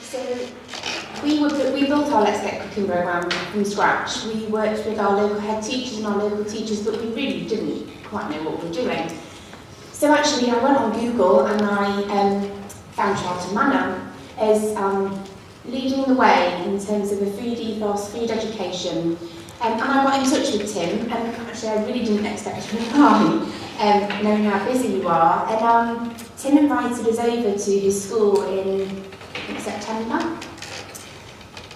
So we built our Let's Get Cooking programme from scratch. We worked with our local head teachers and our local teachers, but we really didn't quite know what we were doing. So actually I went on Google and I found Charlton Manor as leading the way in terms of a food ethos, food education. And I got in touch with Tim, and actually I really didn't expect to reply, knowing how busy you are. And Tim invited us over to his school in September.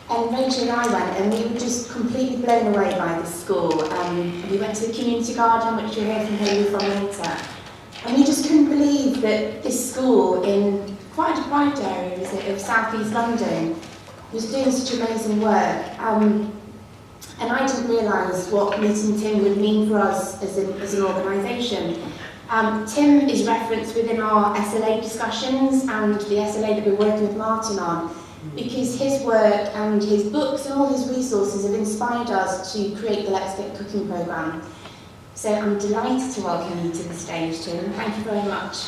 And Rachel and I went, and we were just completely blown away by this school. We went to the community garden, which you'll hear from Haley from later. And we just couldn't believe that this school in quite a deprived area of South East London was doing such amazing work. And I didn't realise what meeting Tim would mean for us as an organisation. Tim is referenced within our SLA discussions and the SLA that we're working with Martin on, because his work and his books and all his resources have inspired us to create the Let's Get Cooking programme. So I'm delighted to welcome you to the stage, Tim. Thank you very much.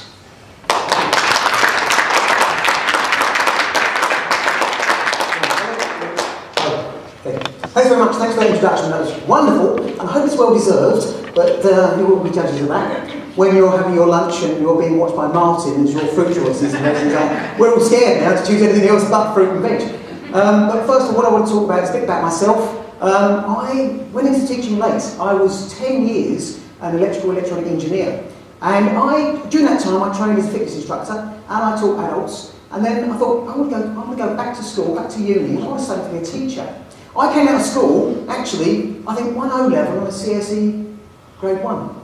Thanks very much, thanks for the introduction, that was wonderful, and I hope it's well deserved, but you will be judges of that. When you're having your lunch and you're being watched by Martin as your fruit choices and everything like, we're all scared now to choose anything else but fruit and veg. But first of all, what I want to talk about is a bit about myself. I went into teaching late. I was 10 years an electronic engineer, and during that time I trained as a fitness instructor and I taught adults, and then I thought I want to go back to school, back to uni, I want to study to be a teacher. I came out of school, actually, I think 1 O-level on a CSE grade 1.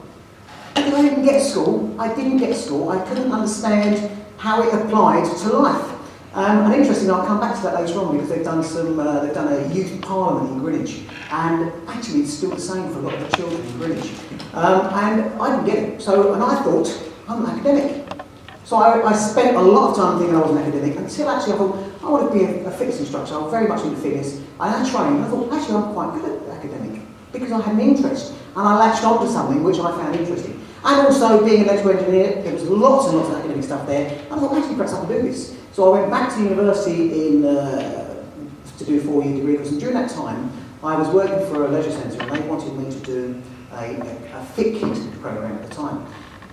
Because I didn't get school, I couldn't understand how it applied to life. And interestingly, I'll come back to that later on because they've done a youth parliament in Greenwich, and actually it's still the same for a lot of the children in Greenwich. And I didn't get it, and I thought, I'm an academic. So I spent a lot of time thinking I was an academic, until actually I thought, I want to be a fitness instructor. I'm very much into fitness, and I trained, and I thought, actually I'm quite good at academic, because I had an interest, and I latched on to something which I found interesting. And also, being an electrical engineer, there was lots and lots of academic stuff there, and I thought, actually perhaps I can do this. So I went back to university to do a 4-year degree course, and during that time, I was working for a leisure centre, and they wanted me to do a fit kid programme at the time.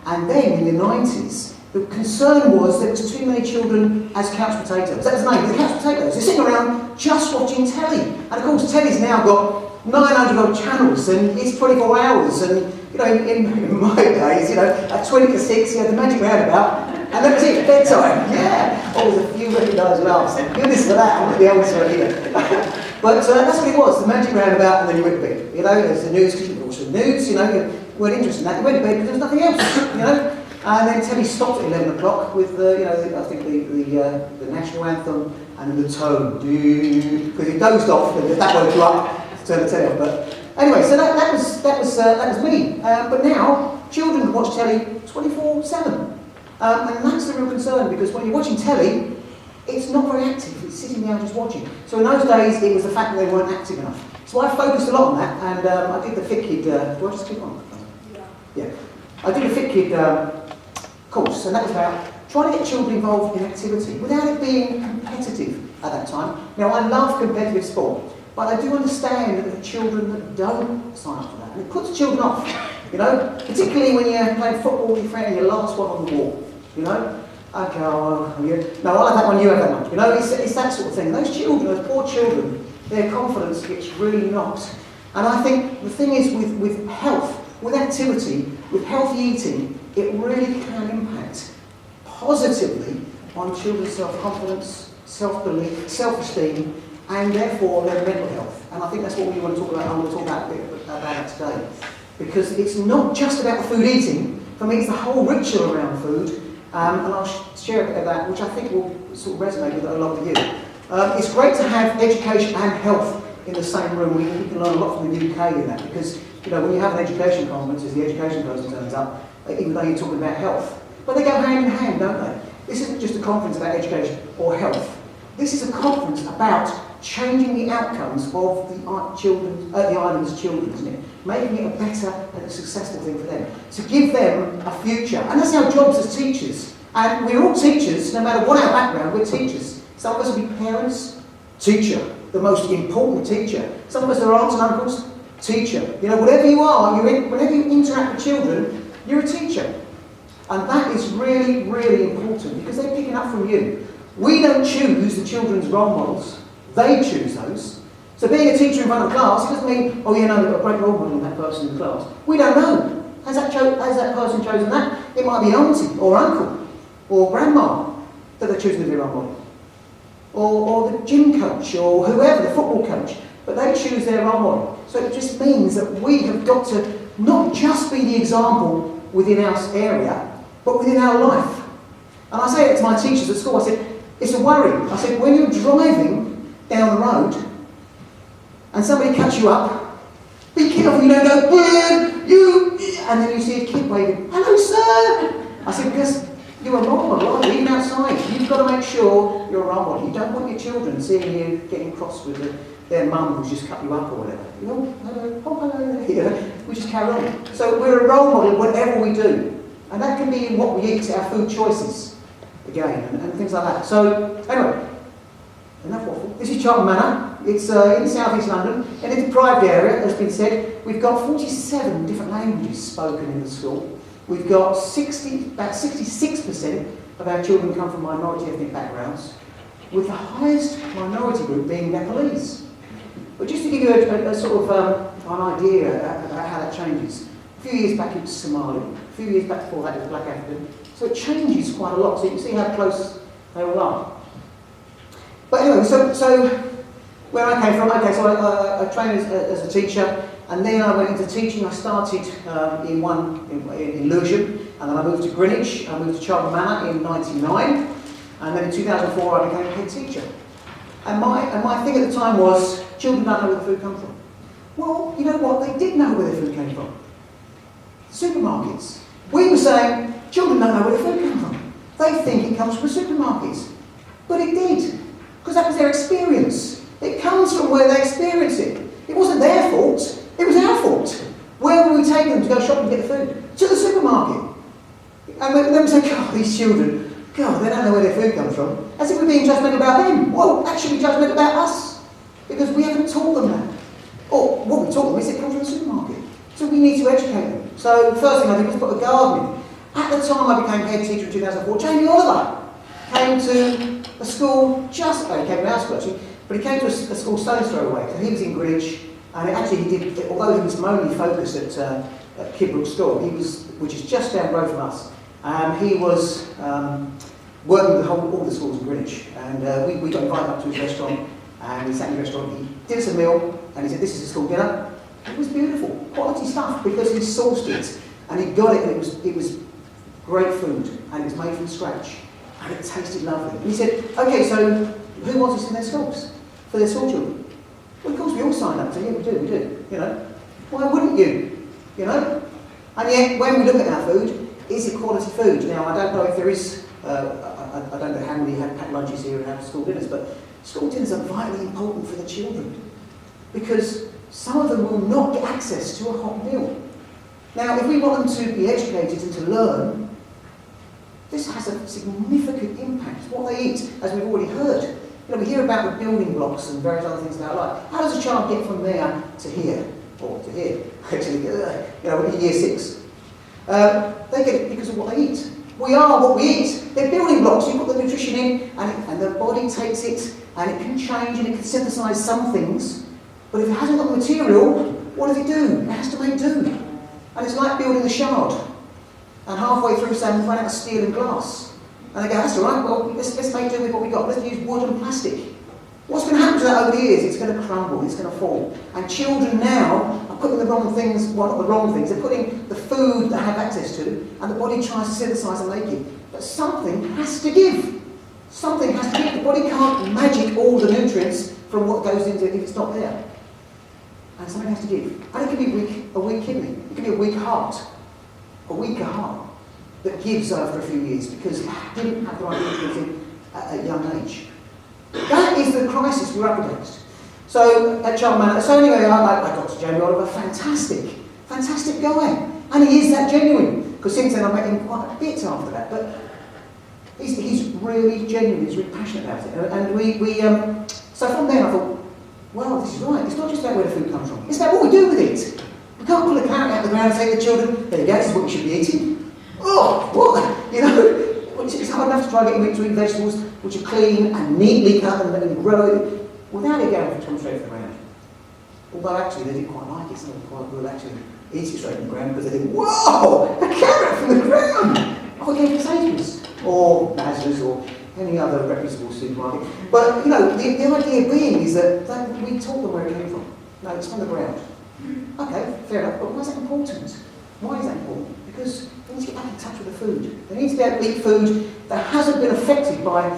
And then, in the 90s, the concern was there was too many children as couch potatoes. That was the name, the couch potatoes. They're sitting around just watching telly. And of course, telly's now got 900 odd channels, and it's 24 hours. And, you know, in my days, you know, at 20 to 6, you had the magic roundabout, and that was it, bedtime. Yeah. Oh, there's a few recognised laughs. Thank goodness for that, I'm not the oldest one either. But that's what it was, the magic roundabout, and then you went to bed. You know, there's the news, because you could watch the news, you know, you weren't interested in that. You went to bed because there was nothing else, you know. And then telly stopped at 11 o'clock with, you know, I think the national anthem and then the tone, because it dozed off, and that woke you up, turn the telly off. But anyway, so that was me. But now children can watch telly 24/7, and that's the real concern, because when you're watching telly, it's not very active. It's sitting there just watching. So in those days, it was the fact that they weren't active enough. So I focused a lot on that, and I did the Fit Kid. Do I just keep on? Yeah. I did a Fit Kid course, and that was about trying to get children involved in activity without it being competitive at that time. Now, I love competitive sport, but I do understand that there are children that don't sign up for that, and it puts children off, you know, particularly when you're playing football with your friend and your last one on the wall, you know. Okay, no, I'll have that one, you have that one. You know, it's that sort of thing. Those children, those poor children, their confidence gets really knocked. And I think the thing is with health, with activity, with healthy eating, it really can impact positively on children's self-confidence, self-belief, self-esteem, and therefore their mental health. And I think that's what we want to talk about. I want to talk about a bit about it today. Because it's not just about the food eating. For me, it's the whole ritual around food. And I'll share a bit of that, which I think will sort of resonate with a lot of you. It's great to have education and health in the same room. We can learn a lot from the UK in that, because, you know, when you have an education conference, as the education person turns up, even though you're talking about health, but they go hand in hand, don't they? This isn't just a conference about education or health. This is a conference about changing the outcomes of the island's children, isn't it? Making it a better and a successful thing for them. To give them a future. And that's our jobs as teachers. And we're all teachers, no matter what our background, we're teachers. Some of us will be parents, teacher, the most important teacher. Some of us are aunts and uncles, teacher. You know, whatever you are, whenever you interact with children, you're a teacher. And that is really, really important because they're picking up from you. We don't choose the children's role models, they choose those. So being a teacher in front of class, it doesn't mean, oh yeah, no, we've got a great role model in that person in the class. We don't know. Has that person chosen that? It might be auntie or uncle or grandma that they're choosing to be a role model. Or the gym coach or whoever, the football coach. But they choose their role model. So it just means that we have got to not just be the example within our area, but within our life. And I say it to my teachers at school, I said, it's a worry. I said, when you're driving down the road and somebody cuts you up, be careful you don't go, you, and then you see a kid waving, hello sir. I said, because you're a role model, aren't you? Even outside, you've got to make sure you're a role model. You don't want your children seeing you getting cross with their mum who's just cut you up or whatever. You know, hello, you know, we just carry on. So we're a role model whatever we do. And that can be in what we eat, our food choices, again, and things like that. So, anyway, enough waffle. This is Charlton Manor. It's in South East London, in a deprived area, as has been said. We've got 47 different languages spoken in the school. We've got about 66% of our children come from minority ethnic backgrounds, with the highest minority group being Nepalese. But just to give you a sort of an idea about how that changes, a few years back it was Somali, a few years back before that it was Black African, so it changes quite a lot, so you can see how close they all are. But anyway, so where I came from, okay, so I trained as a teacher, and then I went into teaching. I started in Lewisham, and then I moved to Greenwich. I moved to Charlton Manor in '99, and then in 2004 I became head teacher. And my thing at the time was, children don't know where the food comes from. Well, you know what? They did know where the food came from. Supermarkets. We were saying, children don't know where the food comes from. They think it comes from supermarkets. But it did, because that was their experience. It comes from where they experience it. It wasn't their fault. It was our fault. Where would we take them to go shopping to get the food? To the supermarket. And then we say, God, these children, God, they don't know where their food comes from. As if we're being judgmental about them. Well, actually judgmental about us. Because we haven't taught them that. Or what we taught them is it comes from the supermarket. So we need to educate them. So the first thing I did was put a garden in. At the time I became head teacher in 2004, Jamie Oliver came to a school he came to our school actually, but he came to a school stone's throw away. So he was in Greenwich. And actually he did, although he was mainly focused at Kidbrook School, which is just down the road from us, he was working with all the schools in Greenwich. And we got invited up to his restaurant, and we sat in the restaurant, he did us a meal, and he said, this is a school dinner. It was beautiful, quality stuff, because he sourced it, and he got it, and it was great food, and it was made from scratch, and it tasted lovely. And he said, okay, so who wants this in their schools, for their school children? Well, of course, we all signed up to it. Yeah, we do, you know. Why wouldn't you, you know? And yet, when we look at our food, is it quality food? Now, I don't know if there is, I don't know how many have packed lunches here and have school dinners, but school dinners are vitally important for the children, because some of them will not get access to a hot meal. Now, if we want them to be educated and to learn, this has a significant impact. What they eat, as we've already heard. You know, we hear about the building blocks and various other things in our life. How does a child get from there to here? Or to here, actually, you know, in year 6. They get it because of what they eat. We are what we eat. They're building blocks. You put the nutrition in, and the body takes it, and it can change, and it can synthesise some things. But if it hasn't got the material, what does it do? It has to make do. And it's like building a shard. And halfway through, say, we've run out of steel and glass. And they go, that's all right, well, let's make do with what we've got. Let's use wood and plastic. What's going to happen to that over the years? It's going to crumble, it's going to fall. And children now are putting the wrong things, well, not the wrong things, they're putting the food they have access to, and the body tries to synthesise and make it. But something has to give. Something has to give. The body can't magic all the nutrients from what goes into it if it's not there. And something has to give. And it can be a weak kidney, it can be a weak heart, a weaker heart, that gives after a few years because it didn't have the right nutrients at a young age. That is the crisis we're up against. So at Charlton Manor, so anyway, I got to Jamie Oliver, fantastic guy. And he is that genuine. Because since then I met him quite a bit after that. But He's really genuine, he's really passionate about it. And so from then I thought, well, this is right. It's not just about where the food comes from. It's about what we do with it. We can't pull a carrot out of the ground and say to the children, there you go, this is what you should be eating. Oh, what? You know, it's hard enough to try and get them to eat vegetables which are clean and neatly cut and grow without it going from straight from the ground. Although actually they didn't quite like it. Some of them quite will actually eat it straight from the ground because they think, whoa, a carrot from the ground! Oh, I gave potatoes. Or Nazareth or any other reputable supermarket. But, you know, the idea being is that we taught them where it came from. No, it's from the ground. Okay, fair enough, but why is that important? Why is that important? Because they need to get back in touch with the food. They need to be able to eat food that hasn't been affected by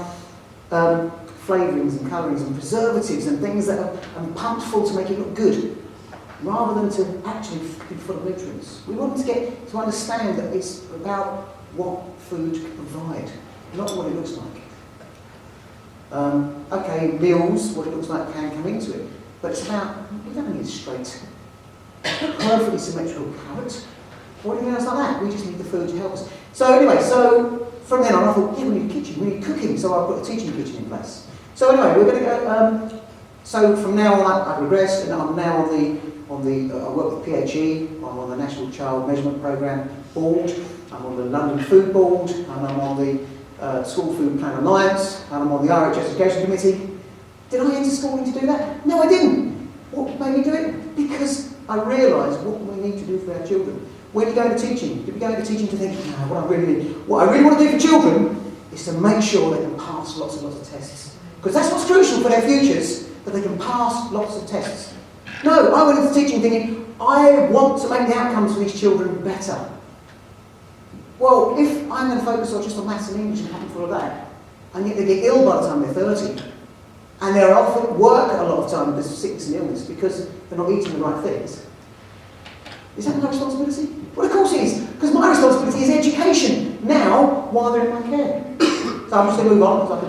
flavourings and colourings and preservatives and things that are pumped full to make it look good, rather than to actually be full of nutrients. We want them to get to understand that it's about what food can provide, not what it looks like. Okay, meals, what it looks like can come into it, but it's about, we don't need a straight, perfectly symmetrical carrot, or anything else like that. We just need the food to help us. So anyway, so from then on I thought, yeah, we need a kitchen, we need cooking, so I put a teaching kitchen in place. So anyway, we're going to go, so from now on I regressed, and I'm now I work with PHE, I'm on the National Child Measurement Programme Board, I'm on the London Food Board, and I'm on the School Food Plan Alliance, and I'm on the RH Education Committee. Did I enter schooling to do that? No, I didn't. What made me do it? Because I realised what we need to do for our children. When you go into teaching, you go into teaching to think, no, what I really want to do for children is to make sure they can pass lots and lots of tests. Because that's what's crucial for their futures, that they can pass lots of tests. No, I went into teaching thinking, I want to make the outcomes for these children better. Well, if I'm going to focus on just on maths and English and happy for all that, and yet they get ill by the time they're 30, and they're off at work a lot of time because of sickness and illness, because they're not eating the right things, is that my responsibility? Well, of course it is, because my responsibility is education, now, while they're in my care. So I'm just going to move on, because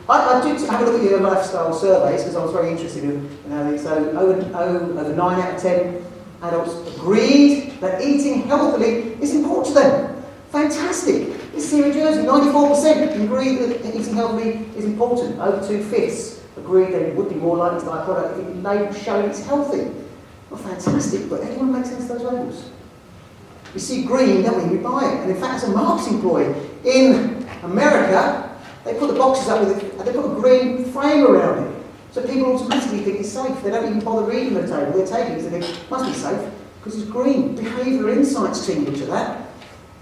I did have a look at your lifestyle surveys, because I was very interested in how they, so over 9 out of 10 adults agreed that eating healthily is important to them. Fantastic. This is here in Jersey, 94% agree that eating healthily is important. Over 2/5 agree they would be more likely to buy a product if the label showing it's healthy. Well, fantastic, but anyone make sense of those labels? We see green, don't we? We buy it. And in fact, as a marketing ploy, in America, they put the boxes up with it, and they put a green frame around it. So people automatically think it's safe. They don't even bother reading the table. They're taking it, so they think it must be safe, because it's green. Behavioural insights team looked at that.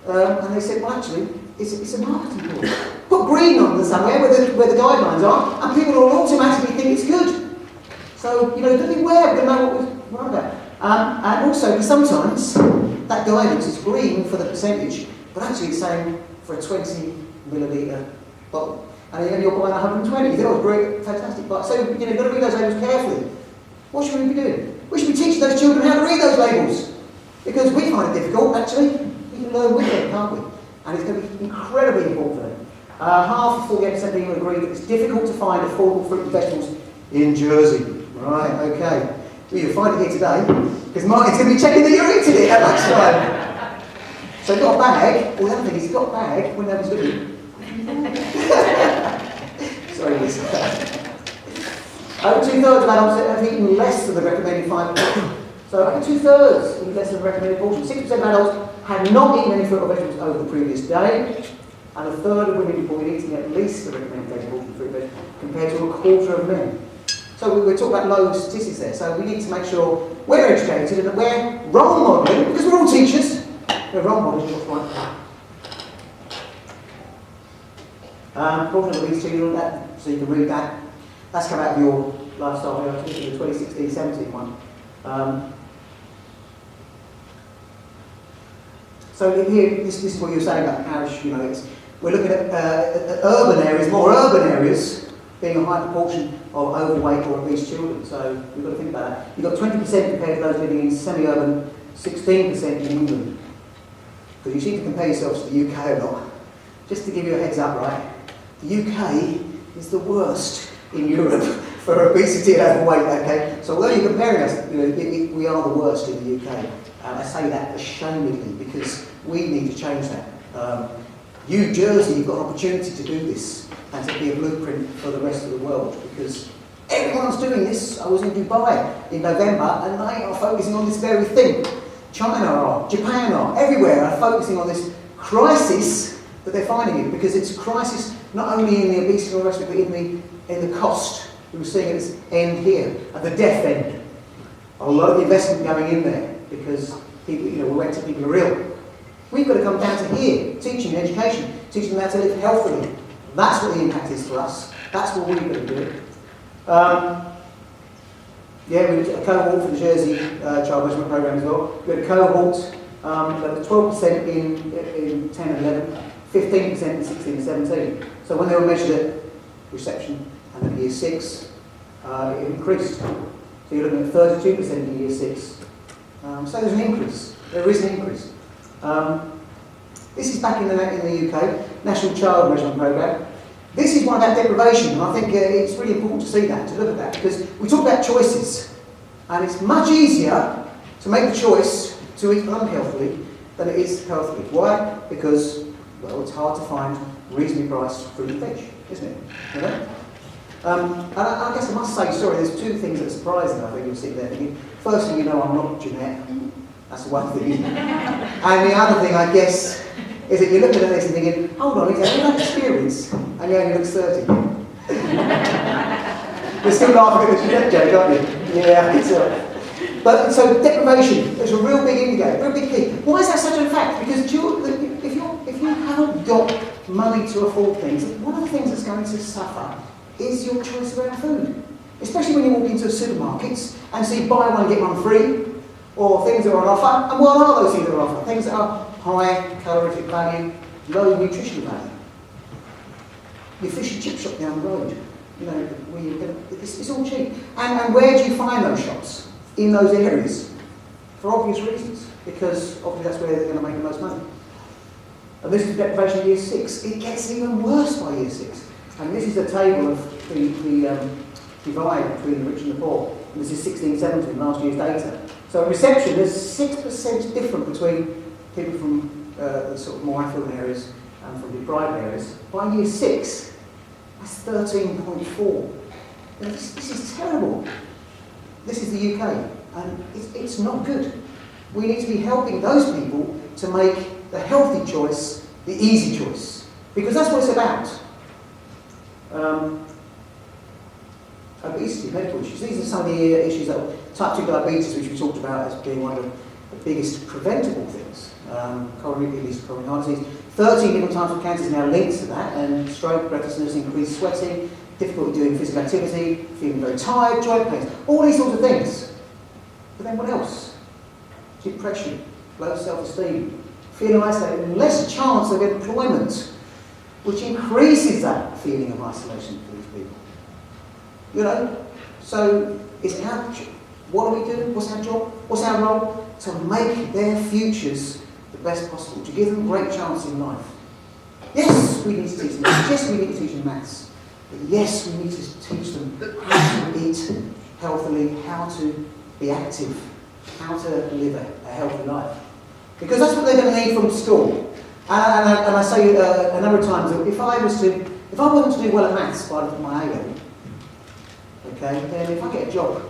And they said, well, actually, it's a marketing ploy. Put green on the somewhere where the guidelines are, and people will automatically think it's good. So, you know, don't be aware, but know what we're on about. And also, sometimes that guidance is green for the percentage, but actually it's saying for a 20 millilitre bottle. And you're buying 120. You think, oh, great, fantastic. But so, you know, you've got to read those labels carefully. What should we be doing? We should be teaching those children how to read those labels. Because we find it difficult, actually. We can learn with them, can't we? And it's going to be incredibly important for them. Half, 48% of people agree that it's difficult to find affordable fruit and vegetables in Jersey. Right, okay. Well, you'll find it here today, because Martin's going to be checking that you're eating it at lunchtime. So he's got a bag. Well, the other thing is he's got a bag when nobody's looking. Sorry, Lisa. Over 2/3 of adults have eaten less than the recommended 5 portions. So over 2/3 eat less than the recommended portion. 6% of adults had not eaten any fruit or vegetables over the previous day, and 1/3 of women reported eating at least the recommended portion of fruit and vegetables, compared to 1/4 of men. So we're talking about low statistics there. So we need to make sure we're educated and that we're role modelling, because we're all teachers. We're role modelling what's right. Portrait of these children, so you can read that. That's come out of your lifestyle the 2016-17 one. So here, this is what you're saying about the parish. You know, we're looking at urban areas, more urban areas, being a high proportion of overweight or obese children. So we've got to think about that. You've got 20% compared to those living in semi-urban, 16% in England. Because you seem to compare yourselves to the UK a lot. Just to give you a heads up, right? The UK is the worst in Europe for obesity and overweight, okay? So although you're comparing us, you know, we are the worst in the UK. I say that ashamedly because we need to change that. You, Jersey, you've got an opportunity to do this and to be a blueprint for the rest of the world, because everyone's doing this. I was in Dubai in November and they are focusing on this very thing. China are, Japan are, everywhere are focusing on this crisis that they're finding it, because it's a crisis not only in the obesity and the rest of it, but in the cost. We were seeing at this end here, at the death end. A lot of investment going in there because people, we're waiting till people are ill. We've got to come down to here, teaching and education, teaching them how to live healthily. That's what the impact is for us. That's what we've got to do. We did a cohort for the Jersey Child Measurement Programme as well. We had a cohort that was 12% in 10 and 11, 15% in 16 and 17. So when they were measured at reception and then year 6, it increased. So you're looking at 32% in year 6. So there's an increase. There is an increase. This is back in the UK, National Child Measurement Programme. This is one about deprivation, and I think it's really important to see that, to look at that, because we talk about choices, and it's much easier to make the choice to eat unhealthily than it is healthily. Why? Because, well, it's hard to find reasonably priced fruit and veg, isn't it? And I guess I must say, there's two things that are surprising. I think you'll sit there thinking, firstly, I'm not Jeanette. That's the one thing. And the other thing, I guess, is that you're looking at this and thinking, hold on, he's had experience, and he only looks 30. You're still laughing at the Jeanette joke, aren't you? Yeah, it's But so deprivation is a real big indicator, real big key. Why is that such a fact? Because if you haven't got money to afford things, one of the things that's going to suffer is your choice around food. Especially when you walk into supermarkets and see buy one get one free, or things that are on offer. And what are those things that are on offer? Things that are high calorific value, low nutritional value. Your fish and chip shop down the road, where you get it's all cheap. And where do you find those shops? In those areas, for obvious reasons, because obviously that's where they're going to make the most money. And this is deprivation in year 6. It gets even worse by year 6. And this is a table of the divide between the rich and the poor. And this is 16-17, last year's data. So in reception, there's 6% difference between people from the sort of more affluent areas and from deprived areas. By year 6, that's 13.4. This is terrible. This is the UK, and it's not good. We need to be helping those people to make the healthy choice the easy choice, because that's what it's about. Obesity, medical issues. These are some of the issues that type 2 diabetes, which we talked about as being one of the biggest preventable things. Coronary heart disease. 13 different types of cancer is now linked to that, and stroke, breathlessness, increased sweating, difficulty doing physical activity, feeling very tired, joint pains, all these sorts of things. But then what else? Depression, low self-esteem, feeling isolated, less chance of employment, which increases that feeling of isolation for these people. So it's our what do we do? What's our job? What's our role? To make their futures the best possible, to give them great chances in life. Yes, we need to teach them. Yes, we need to teach them maths. But yes, we need to teach them how to eat healthily, how to be active, how to live a healthy life. Because that's what they're going to need from school. And I say a number of times that if I wasn't to do well at maths by my A-level, okay, then if I get a job,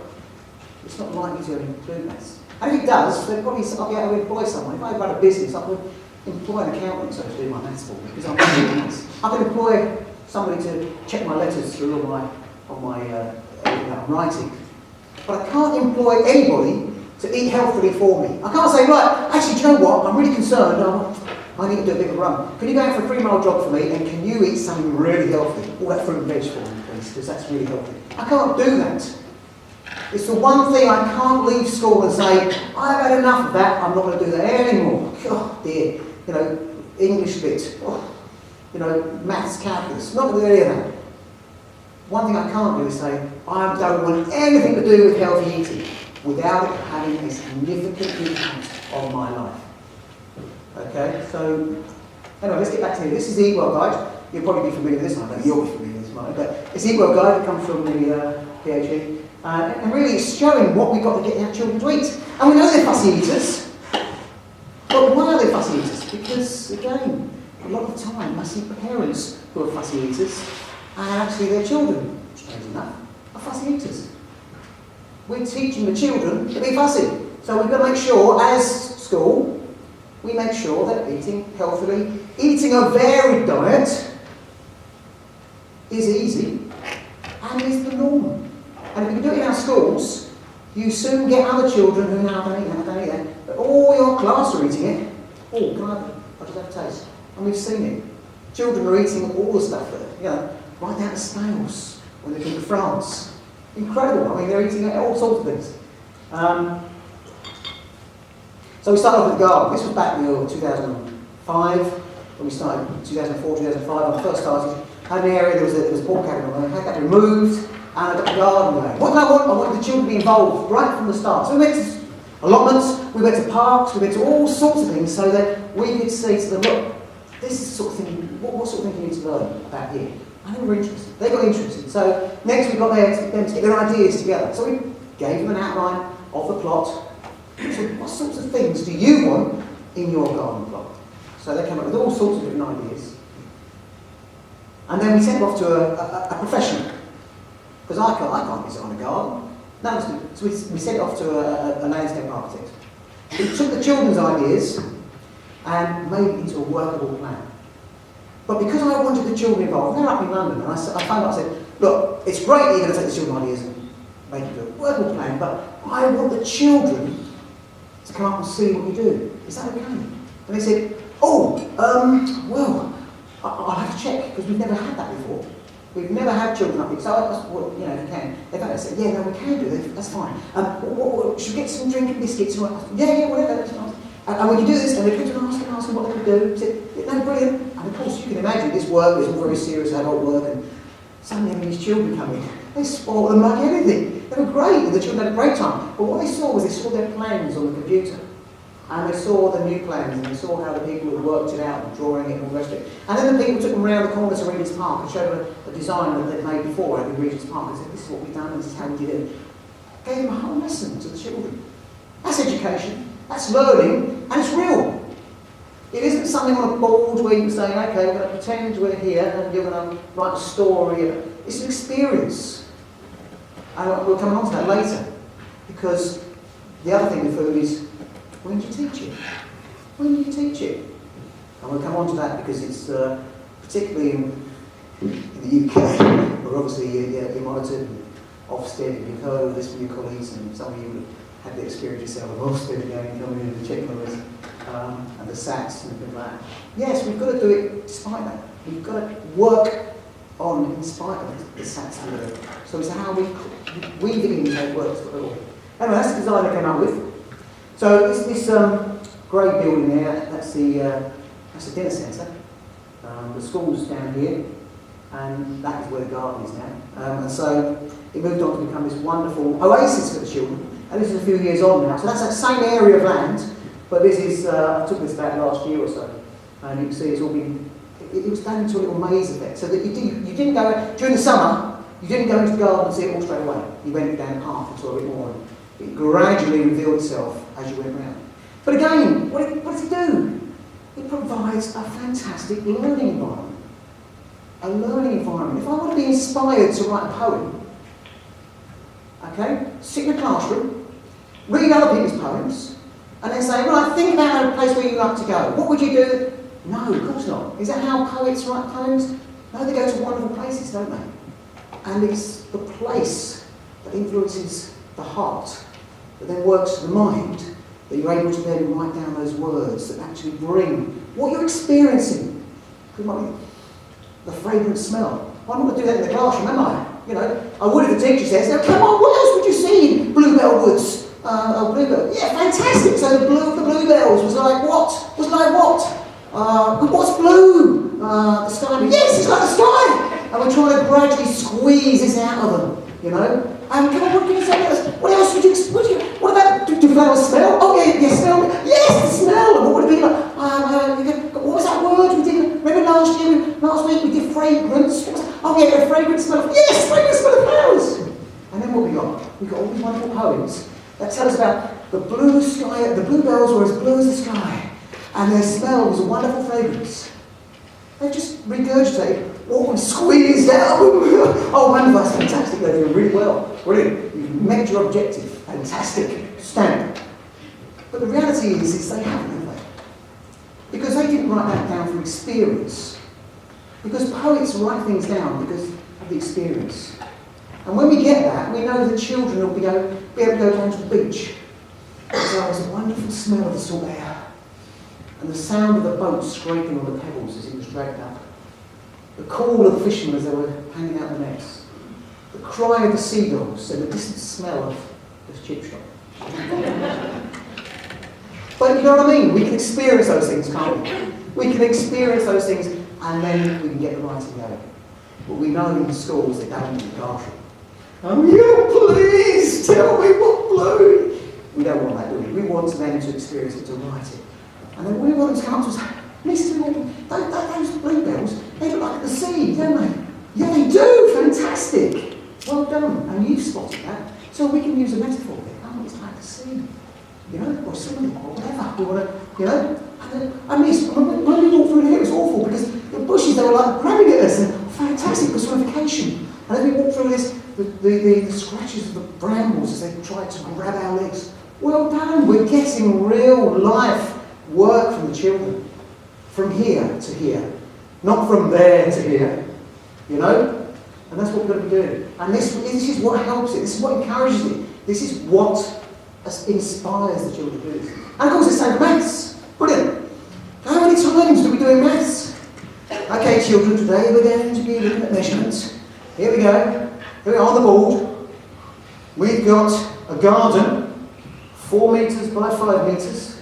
it's not likely to include maths. And if it does, then probably I'll be able to employ someone. If I run a business, I would employ an accountant to do my maths for me, because I'm good at maths. I can employ somebody to check my letters through on my everything that I'm writing. But I can't employ anybody to eat healthily for me. I can't say, right, actually, do you know what? I'm really concerned. I need to do a bit of a run. Can you go out for a 3-mile jog for me, and can you eat something really healthy? All that fruit and veg for me, please, because that's really healthy. I can't do that. It's the one thing I can't leave school and say, I've had enough of that, I'm not going to do that anymore. Oh dear, English bit, maths, calculus, not going to do any of that. One thing I can't do is say, I don't want anything to do with healthy eating without it having a significant impact on my life. Okay, so anyway, let's get back to here. This is the Eat Well Guide. You'll probably be familiar with this one. I know you'll be familiar with this one, but it's the Eat Well Guide. It comes from the PhD. And really it's showing what we've got to get our children to eat. And we know they're fussy eaters. But why are they fussy eaters? Because, again, a lot of the time I see parents who are fussy eaters, and actually their children, strange enough, are fussy eaters. We're teaching the children to be fussy. So we've got to make sure, as school, we make sure that eating healthily, eating a varied diet is easy and is the norm. And if we can do it in our schools, you soon get other children who now don't eat that, but all your class are eating it. Oh, can I have it? I just have a taste. And we've seen it. Children are eating all the stuff that, right down to snails when they've been to France. Incredible. I mean, they're eating all sorts of things. So we started off with the garden. This was back in 2005, when we started, 2004, 2005, when I first started. I had an area, there was a pork cabin on there, I had that removed, and I got the garden going. What did I want? I wanted the children to be involved right from the start. So we went to allotments, we went to parks, we went to all sorts of things so that we could say to them, look, this is the sort of thing, what sort of thing you need to learn about here? And they were interested. They got interested. So next we got them to get their ideas together. So we gave them an outline of the plot. So what sorts of things do you want in your garden plot? So they came up with all sorts of different ideas. And then we sent them off to a professional. Because I can't design a garden. No, so we sent it off to a landscape architect. We took the children's ideas and made it into a workable plan. But because I wanted the children involved, they're up in London, and I found out, I said, look, it's great that you're going to take the children's ideas and make it a workable plan, but I want the children to come up and see what you do. Is that okay? And they said, well, I'll have to check, because we've never had that before. We've never had children up here, so I asked, well, if you can. They said, yeah, no, we can do that, that's fine. Should we get some drinking biscuits? Yeah, whatever, that's fine. And we can do this, and they kept on asking what they could do. I said, no, brilliant. And of course, you can imagine this work was all very serious adult work, and suddenly these children come in. They spoiled them like anything. They were great, and the children had a great time. But what they saw was they saw their plans on the computer. And they saw the new plans, and they saw how the people had worked it out and drawing it and all the rest of it. And then the people took them around the corner to Regent's Park and showed them a design that they'd made before at Regent's Park and said, this is what we've done, and this is how we did it. Gave them a whole lesson to the children. That's education, that's learning, and it's real. It isn't something on a board where you can say, okay, we're going to pretend we're here and you're going to write a story. It's an experience. And we'll come on to that later. Because the other thing with food is, when do you teach it? When do you teach it? And we'll come on to that because it's particularly in the UK, where obviously you're monitored and Ofsted, and you've heard of this from your colleagues, and some of you would have had the experience yourself of Ofsted again, coming in and checking on us, and the SATs and things like that. Yes, we've got to do it despite that. We've got to work on in spite of the SATs. So it's how we weave it in so it works for all. Anyway, that's the design I came up with. So this grey building there, that's the dinner centre. The school's down here, and that is where the garden is now. And so it moved on to become this wonderful oasis for the children. And this is a few years on now. So that's that same area of land, but this is, I took this back last year or so. And you can see it's all been, it was done into a little maze effect. So that you didn't go, during the summer, you didn't go into the garden and see it all straight away. You went down the path and saw a bit more. It gradually revealed itself as you went around. But again, what does it do? It provides a fantastic learning environment. A learning environment. If I want to be inspired to write a poem, okay, sit in a classroom, read other people's poems, and then say, right, think about a place where you like to go. What would you do? No, of course not. Is that how poets write poems? No, they go to wonderful places, don't they? And it's the place that influences the heart, that then works to the mind, that you're able to then write down those words that actually bring what you're experiencing. It might be the fragrant smell. I'm not going to do that in the classroom, am I? You know, I would if the teacher says, now come on, what else would you see in Bluebell Woods? Bluebell. Yeah, fantastic. So the bluebells was like what? Was like what? What's blue? The sky. Yes, it's like the sky. And we're trying to gradually squeeze this out of them, you know. And come on, what can you say else? What else would you? What about? Do flowers smell? Oh yeah, smell. Yes, the smell. And what would it be like? What was that word we did? Remember last week we did fragrance. Oh yeah, the fragrant smell. Yes, fragrant smell of flowers. And then what we got? We got all these wonderful poems that tell us about the blue sky. The bluebells were as blue as the sky, and their smell was a wonderful fragrance. They've just regurgitated what we squeezed out. Oh, man, that's fantastic. They're doing really well. Brilliant. You've met your objective. Fantastic. Stamp. But the reality is they haven't, have they? Because they didn't write that down from experience. Because poets write things down because of the experience. And when we get that, we know the children will be able to go down to the beach. There's a wonderful smell of the salt air. And the sound of the boat scraping on the pebbles as it was dragged up. The call of the fishermen as they were hanging out the nets. The cry of the seagulls and the distant smell of the chip shop. But you know what I mean? We can experience those things, can't we? We can experience those things and then we can get the writing going. But we know in schools they don't in the classroom. Oh, yeah, please tell me what blew. We don't want that, do we? We want them to experience it, to write it. And then we want them to come up to us, Mrs. Those bluebells, they look like the sea, don't they? Yeah, they do, fantastic. Well done, and you've spotted that. So we can use a metaphor there. Oh, it's like the sea. You know, or swimming, or whatever. We want to, you know. And when we walked through here, it was awful because the bushes, they were like grabbing at us, and fantastic personification. And then we walked through this, the scratches of the brambles as they tried to grab our legs. Well done, we're getting real life work from the children. From here to here. Not from there to here. You know? And that's what we've got to be doing. And this is what helps it. This is what encourages it. This is what inspires the children to do this. And of course it's same maths. Brilliant. How many times do we do in maths? Okay, children, today we're going to be looking at measurements. Here we go. Here we are on the board. We've got a garden, 4 metres by 5 metres.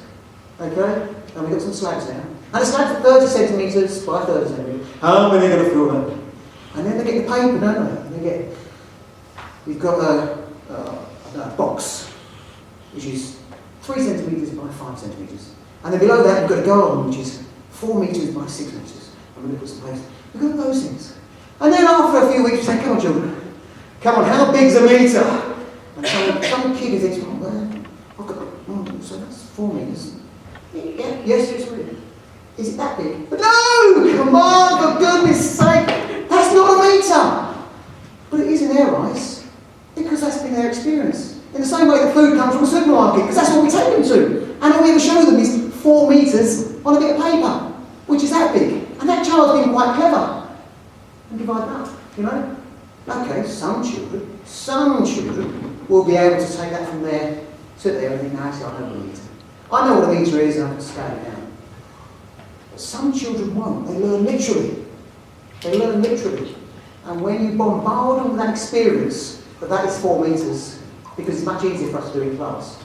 Okay? And we've got some slabs now. And a slab for 30 centimetres by 30 centimetres. How many are going to fill that? And then they get the paper, don't they? We've got a box, which is 3 centimetres by 5 centimetres. And then below that, we've got a garden, which is 4 metres by 6 metres. And we're going to put some paper. We've got those things. And then after a few weeks, we say, come on, children. Come on, how big's a metre? And some kid is thinking, well, I've got, so that's 4 metres. Yeah, yes, it's really. Is it that big? But no! Come on, for goodness sake! That's not a metre! But it is in their eyes, because that's been their experience. In the same way that food comes from a supermarket, because that's what we take them to. And all we ever show them is 4 metres on a bit of paper, which is that big. And that child's been quite clever. And divide that up, you know? Okay, some children will be able to take that from there, sit there and think, no, actually, I know what a metre. I know what a metre is and I can scale it down. But some children won't. They learn literally. And when you bombard them with that experience, that is 4 metres, because it's much easier for us to do in class,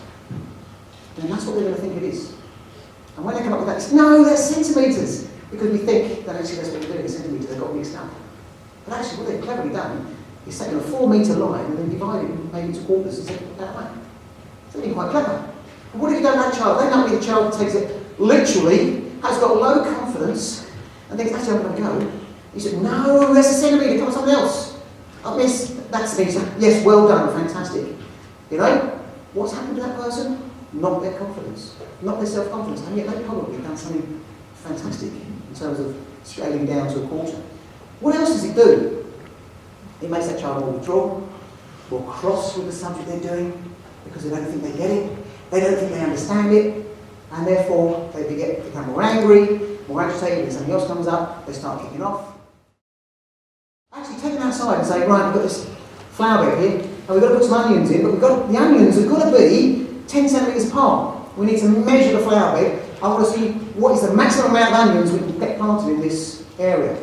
then that's what they're going to think it is. And when they come up with that, it's, no, they're centimetres, because we think that actually that's what they're doing, a centimetre, they've got mixed up. But actually what they've cleverly done is taken a 4 metre line and then divided it maybe into quarters and said that way. It's really quite clever. But what have you done with that child? They might be the child that takes it literally, has got low confidence, and thinks, actually I'm going to go. He said, no, that's a centimetre, come on, something else. Oh, miss, that's a metre. Yes, well done, fantastic. You know, what's happened to that person? Not their confidence, not their self-confidence, and yet they've probably done something fantastic in terms of scaling down to a quarter. What else does it do? It makes that child more withdrawn, more cross with the subject they're doing, because they don't think they get it, they don't think they understand it, and therefore they become more angry, more agitated, when something else comes up, they start kicking off. Actually take them outside and say, right, we've got this flower bed here, and we've got to put some onions in, but the onions have got to be 10 centimetres apart. We need to measure the flower bed. I want to see what is the maximum amount of onions we can get planted in this area.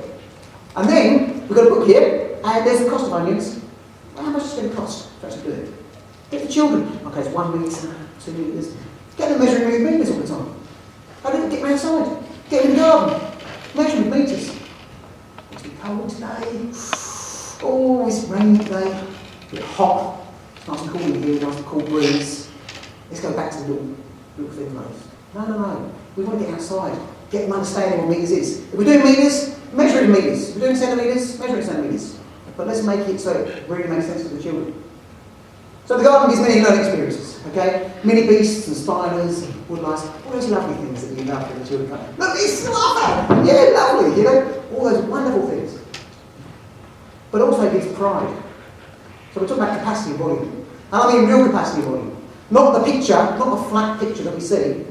And then we've got a book here, and there's the cost of onions. Well, how much is it going to cost to actually do it? Get the children. Okay, it's 1 metre, 2 metres. Get them measuring with metres all the time. I didn't get them outside. Get them in the garden. Measure with metres. It's been cold today. Oh, it's raining today. A bit hot. It's nice and cool in here, nice and cool breeze. Let's go back to the little thing like this. No. We want to get outside. Get them understanding what metres is. If we're doing metres, measure it in metres. If we're doing centimetres, measure it in centimetres. But let's make it so it really makes sense to the children. So the garden gives many learning experiences. Okay? Mini beasts and spiders and woodlice, all those lovely things that you love when the children come. Look, it's lava! Yeah, lovely, you know? All those wonderful things. But also it gives pride. So we're talking about capacity of volume. And I mean real capacity of volume. Not the picture, not the flat picture that we see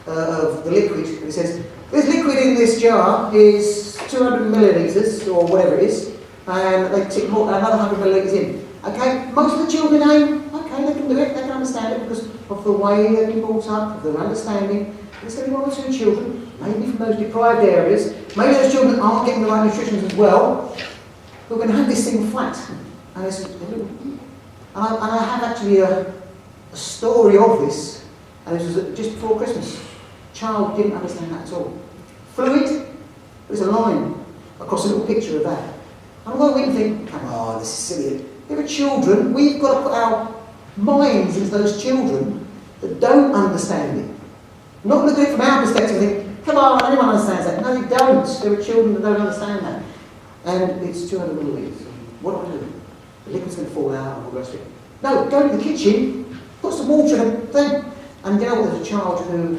of the liquid. It says, this liquid in this jar is 200 millilitres, or whatever it is, and they tick another 100 millilitres in. Okay, most of the children know, okay, they can do it, they can understand it because of the way they've been brought up, of their understanding. There's going to be one or two children, maybe from those deprived areas, maybe those children aren't getting the right nutrition as well, who are going to have this thing flat. And I have actually a story of this, and this was just before Christmas. A child didn't understand that at all. Fluid, there's a line across a little picture of that. And although we can think, oh, this is silly. There are children, we've got to put our minds into those children that don't understand it. Not look at it from our perspective and think, come on, anyone understands that. No, they don't. There are children that don't understand that. And it's 200 millilitres. What do I do? The liquid's going to fall out and all the rest of it. No, go to the kitchen, put some water in the thing, and go with a child who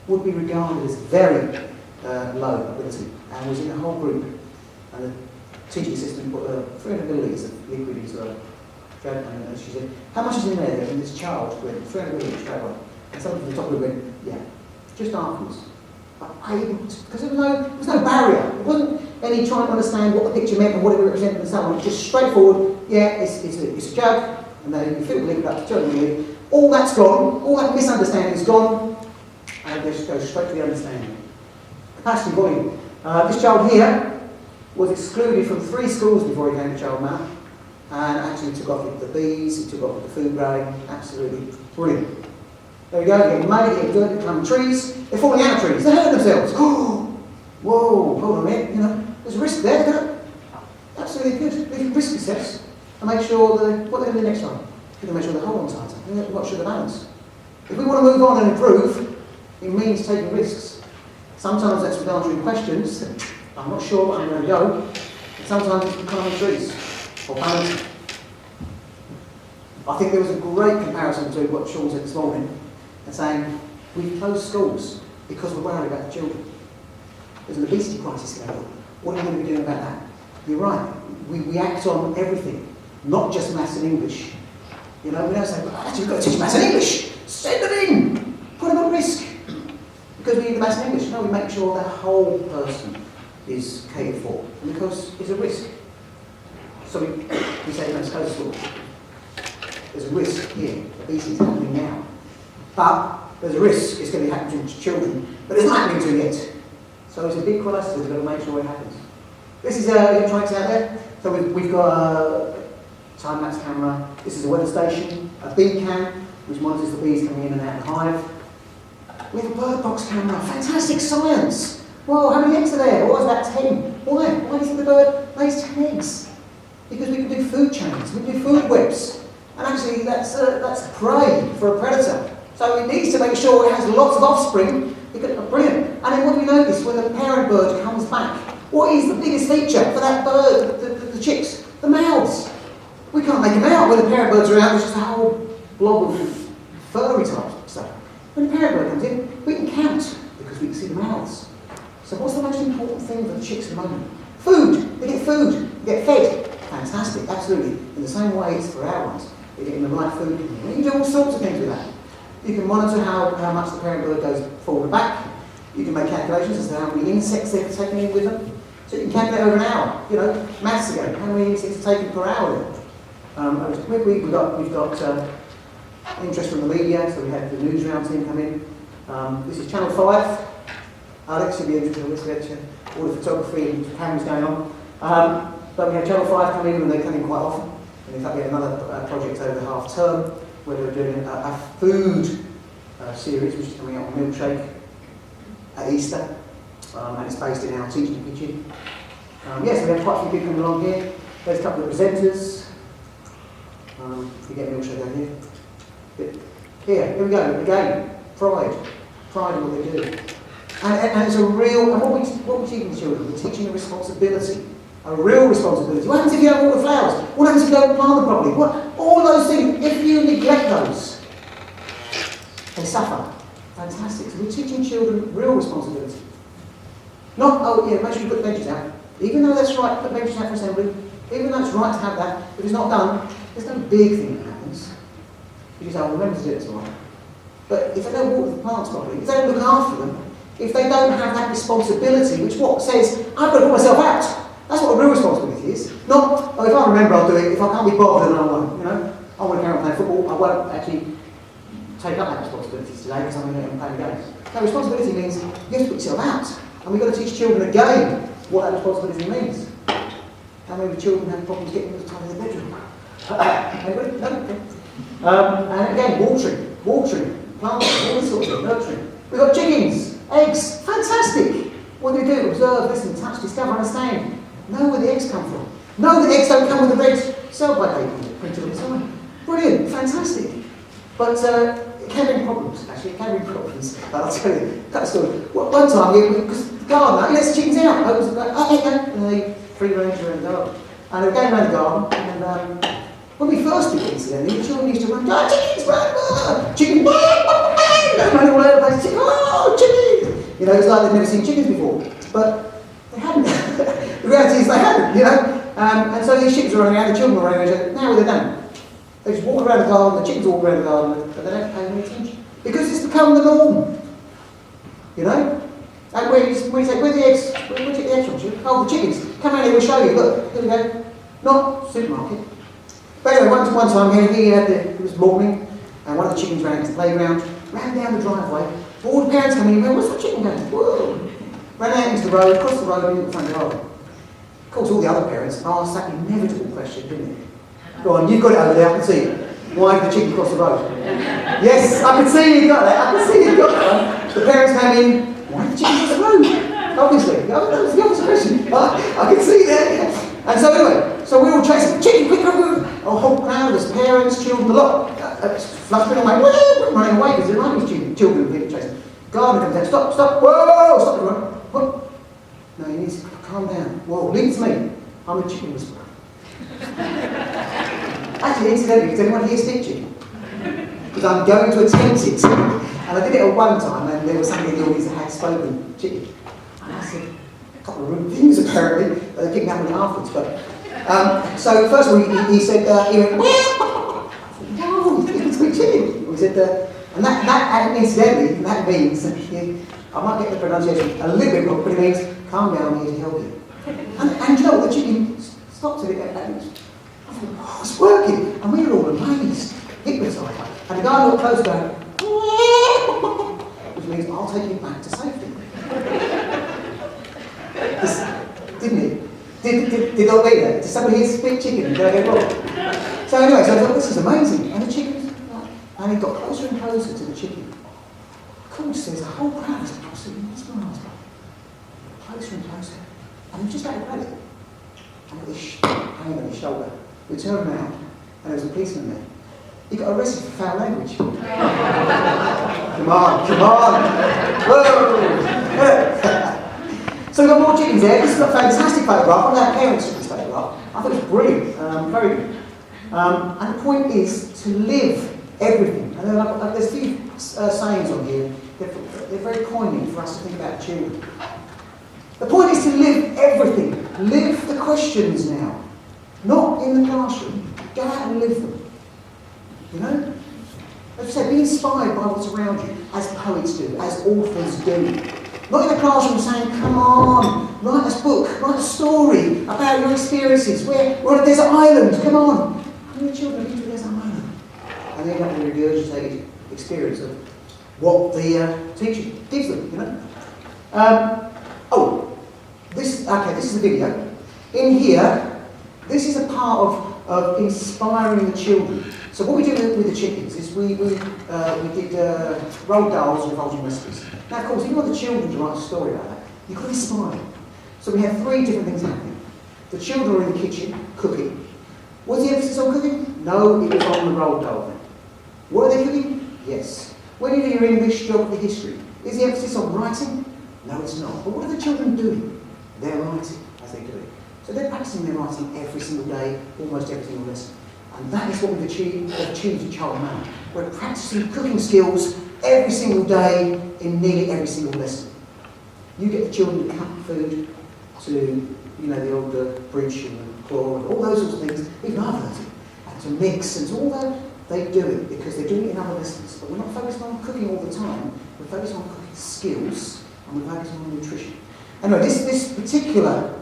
would be regarded as very low ability and was in a whole group. And the teaching assistant put 300 millilitres of liquid into her jug, and she said, how much is in there? And this child went 300 millilitres straight away. And somebody from the top of it went, yeah, just afterwards. Because there was no barrier. It wasn't any trying to understand what the picture meant and what it represented and so on. It was just straightforward, yeah, it's a jug, and then you fill the liquid up to 200 millilitres. All that's gone, all that misunderstanding is gone, and just go straight to the understanding. Capacity volume. This child here was excluded from 3 schools before he came to Charlton Manor, and actually took off with the bees, he took off with the food grain, absolutely brilliant. There we go, getting muddy, getting good, they climb trees, they're falling out of trees, they're hurting themselves. Oh, whoa, hold on a minute, you know, there's a risk there, isn't it? Absolutely good. They can risk assess and make sure what they're going to do next time. They're going to make sure they hold on tighter, they've got to show the balance. If we want to move on and improve, it means taking risks. Sometimes that's with answering questions, I'm not sure, but I'm going to go. And sometimes it's climbing trees or balancing. I think there was a great comparison to what Sean said this morning, and saying, we've closed schools because we're worried about the children. There's an obesity crisis going on. What are we going to be doing about that? You're right, we act on everything, not just maths and English. You know, we don't say, well, actually, we've got to teach maths and English. Send them in, put them at risk. Because we need the maths and English. No, we make sure the whole person is catered for, because it's a risk. So we say, let's close the school. There's a risk here. Obesity is happening now. But there's a risk it's going to be happening to children, but it's not happening to yet. So it's a big crisis, we've got to make sure it happens. This is electronics out there. So we've got a time-lapse camera. This is a weather station, a bee cam, which monitors the bees coming in and out of the hive. We have a bird box camera. Fantastic science. Whoa, how many eggs are there? Oh, it's about 10. Why? Why do you think the bird lays 10 eggs? Because we can do food chains, we can do food webs. And actually, that's prey for a predator. So it needs to make sure it has lots of offspring. Brilliant. And then what do we notice when the parent bird comes back? What is the biggest feature for that bird, the chicks? The mouths. We can't make them out when the parent birds are out. There's just a whole blob of furry type stuff. When the parent bird comes in, we can count because we can see the mouths. So what's the most important thing for the chicks at the moment? Food. They get food. They get fed. Fantastic. Absolutely. In the same way it's for our ones. They're getting the right food. You can do all sorts of things with that. You can monitor how much the parent bird goes forward and back. You can make calculations as to how many insects they're taking in with them. So you can calculate over an hour. You know, maths again. How many insects are taken per hour? We've got interest from the media, so we had the news round team come in. This is Channel 5. Alex, you'll be interested in this lecture. All the photography and cameras going on. But we had Channel 5 come in, and they come in quite often. And in fact, we had another project over the half term where they were doing a food series, which is coming out on milkshake at Easter. And it's based in our teaching kitchen. Yes, we have quite a few people coming along here. There's a couple of presenters. You get milkshake down here. Here we go, again, pride in what they do. And it's a real, and what we're teaching children, we're teaching a responsibility, a real responsibility. What happens if you don't water flowers? What happens if you don't plant them properly? All those things, if you neglect those, suffer. Fantastic. So we're teaching children real responsibility. Not, oh yeah, make sure you put the benches out. Even though that's right, put benches out for assembly. Even though it's right to have that, if it's not done, there's no big thing that happens. You just say, I'll remember to do it tomorrow. But if they don't water the plants properly, if they don't look after them, if they don't have that responsibility, which what says, I've got to put myself out. That's what a real responsibility is. Not, oh, if I remember, I'll do it. If I can't be bothered, then I won't. You know, I want to carry on playing football. I won't actually take up that responsibility today because I'm going to play games. No, responsibility means you have to put yourself out. And we've got to teach children again what that responsibility means. How many children have problems getting to the time of the bedroom? Anybody? No? And again, watering, planting, all this sort of thing, nurturing. We've got chickens, eggs, fantastic. What do? Observe, listen, touch, discover, understand. Know where the eggs come from. Know that eggs don't come with the red sell-by date printed on the side. Brilliant, fantastic. But it can bring problems, actually. It can bring problems. I'll tell you. Cut the story. One time, because the gardener, he lets the chickens out. I was like, oh, here you go. And they free range around the garden. And they were going around the garden, and when we first did incidentally, the children used to run, chickens, run, chicken, running all over the place, chicken, oh, chickens! You know, it's like they'd never seen chickens before. But they hadn't. The reality is they hadn't, you know. And so these chickens were running around, the children were running around, now they're done. They just walk around the garden, the chickens walk around the garden, but they don't pay any attention. Because it's become the norm. You know? And when you say, where's the eggs? Where'd you get the eggs from, Chip? Oh, the chickens. Come out here, we'll show you. Look, here we go. Not supermarket. But anyway, one time it was morning, and one of the chickens ran into the playground, ran down the driveway, all the parents coming in, went, what's that chicken going? Whoa! Ran out into the road, across the road, into the front garden. Of course, all the other parents asked that inevitable question, didn't they? Go on, you've got it over there, I can see it. Why did the chicken cross the road? Yes, I can see you got that, I can see you got that one. The parents came in, why did the chicken cross the road? Obviously, that was the opposite question. I can see that. And so anyway, so we were chasing chicken, quick, a whole crowd, there's parents, children, a lot, fluttering away, running away because there aren't any children being chased. Gardener comes out, stop, whoa, stop everyone. What? No, you need to calm down. Whoa, leave it to me. I'm a chicken whisperer. Actually, incidentally, does anyone here speak chicken? Because I'm going to attempt it. And I did it at one time, and there was somebody in the audience that had spoken chicken. And I said a couple of rude things, apparently, but they picked up on it afterwards. But, so, first of all, he said, he went, wow, he can speak chicken. He said, and that incidentally, that means, I might get the pronunciation a little bit wrong, but it means, calm down, I'm here to help you. And you know what, the chicken stopped it, and I thought, oh, it's working. And we were all amazed, hypnotised. And the guy looked close down, which means I'll take you back to safety. Didn't he? Did not mean that? Did somebody here speak chicken? Did I get wrong? So anyway, so I thought, this is amazing. And the chicken, and he got closer and closer to the chicken. Of course, there's a whole crowd of absolutely mesmerised. Closer and closer. And he just had to grab it. And with his hand on his shoulder, we turned around, and there was a policeman there. He got arrested for foul language. Come on. Whoa! So we've got more chickens there. This is a fantastic photograph. One of our parents took this photograph. I thought it was brilliant, very good. And the point is to live everything. And there's a few sayings on here. They're very poignant for us to think about children. The point is to live everything. Live the questions now. Not in the classroom. Go out and live them. You know? As I said, be inspired by what's around you, as poets do, as authors do. Not in the classroom saying, come on, write this book, write a story about your experiences. We're on a desert island, come on. How many children have been to a desert island? And they have a regurgitated experience of what the teacher gives them, you know? This is a video. In here, this is a part of inspiring the children. So what we do with the chickens is we did rolled dolls and Belgian recipes. Now, of course, if you want the children to write a story about that, you've got to inspire them. So we have three different things happening. The children are in the kitchen, cooking. Was the emphasis on cooking? No, it was on the rolled doll then. Were they cooking? Yes. When you do your English, geography, history, is the emphasis on writing? No, it's not. But what are the children doing? They're writing as they do it. So they're practicing their writing every single day, almost every single lesson. And that is what we've achieved at Charlton Manor. We're practicing cooking skills every single day in nearly every single lesson. You get the children to cut food, to, you know, the old bridge and the claw and all those sorts of things. Even I've learned it. And to mix and to all that, they do it because they're doing it in other lessons. But we're not focusing on cooking all the time. We're focusing on cooking skills and we're focusing on nutrition. Anyway, this particular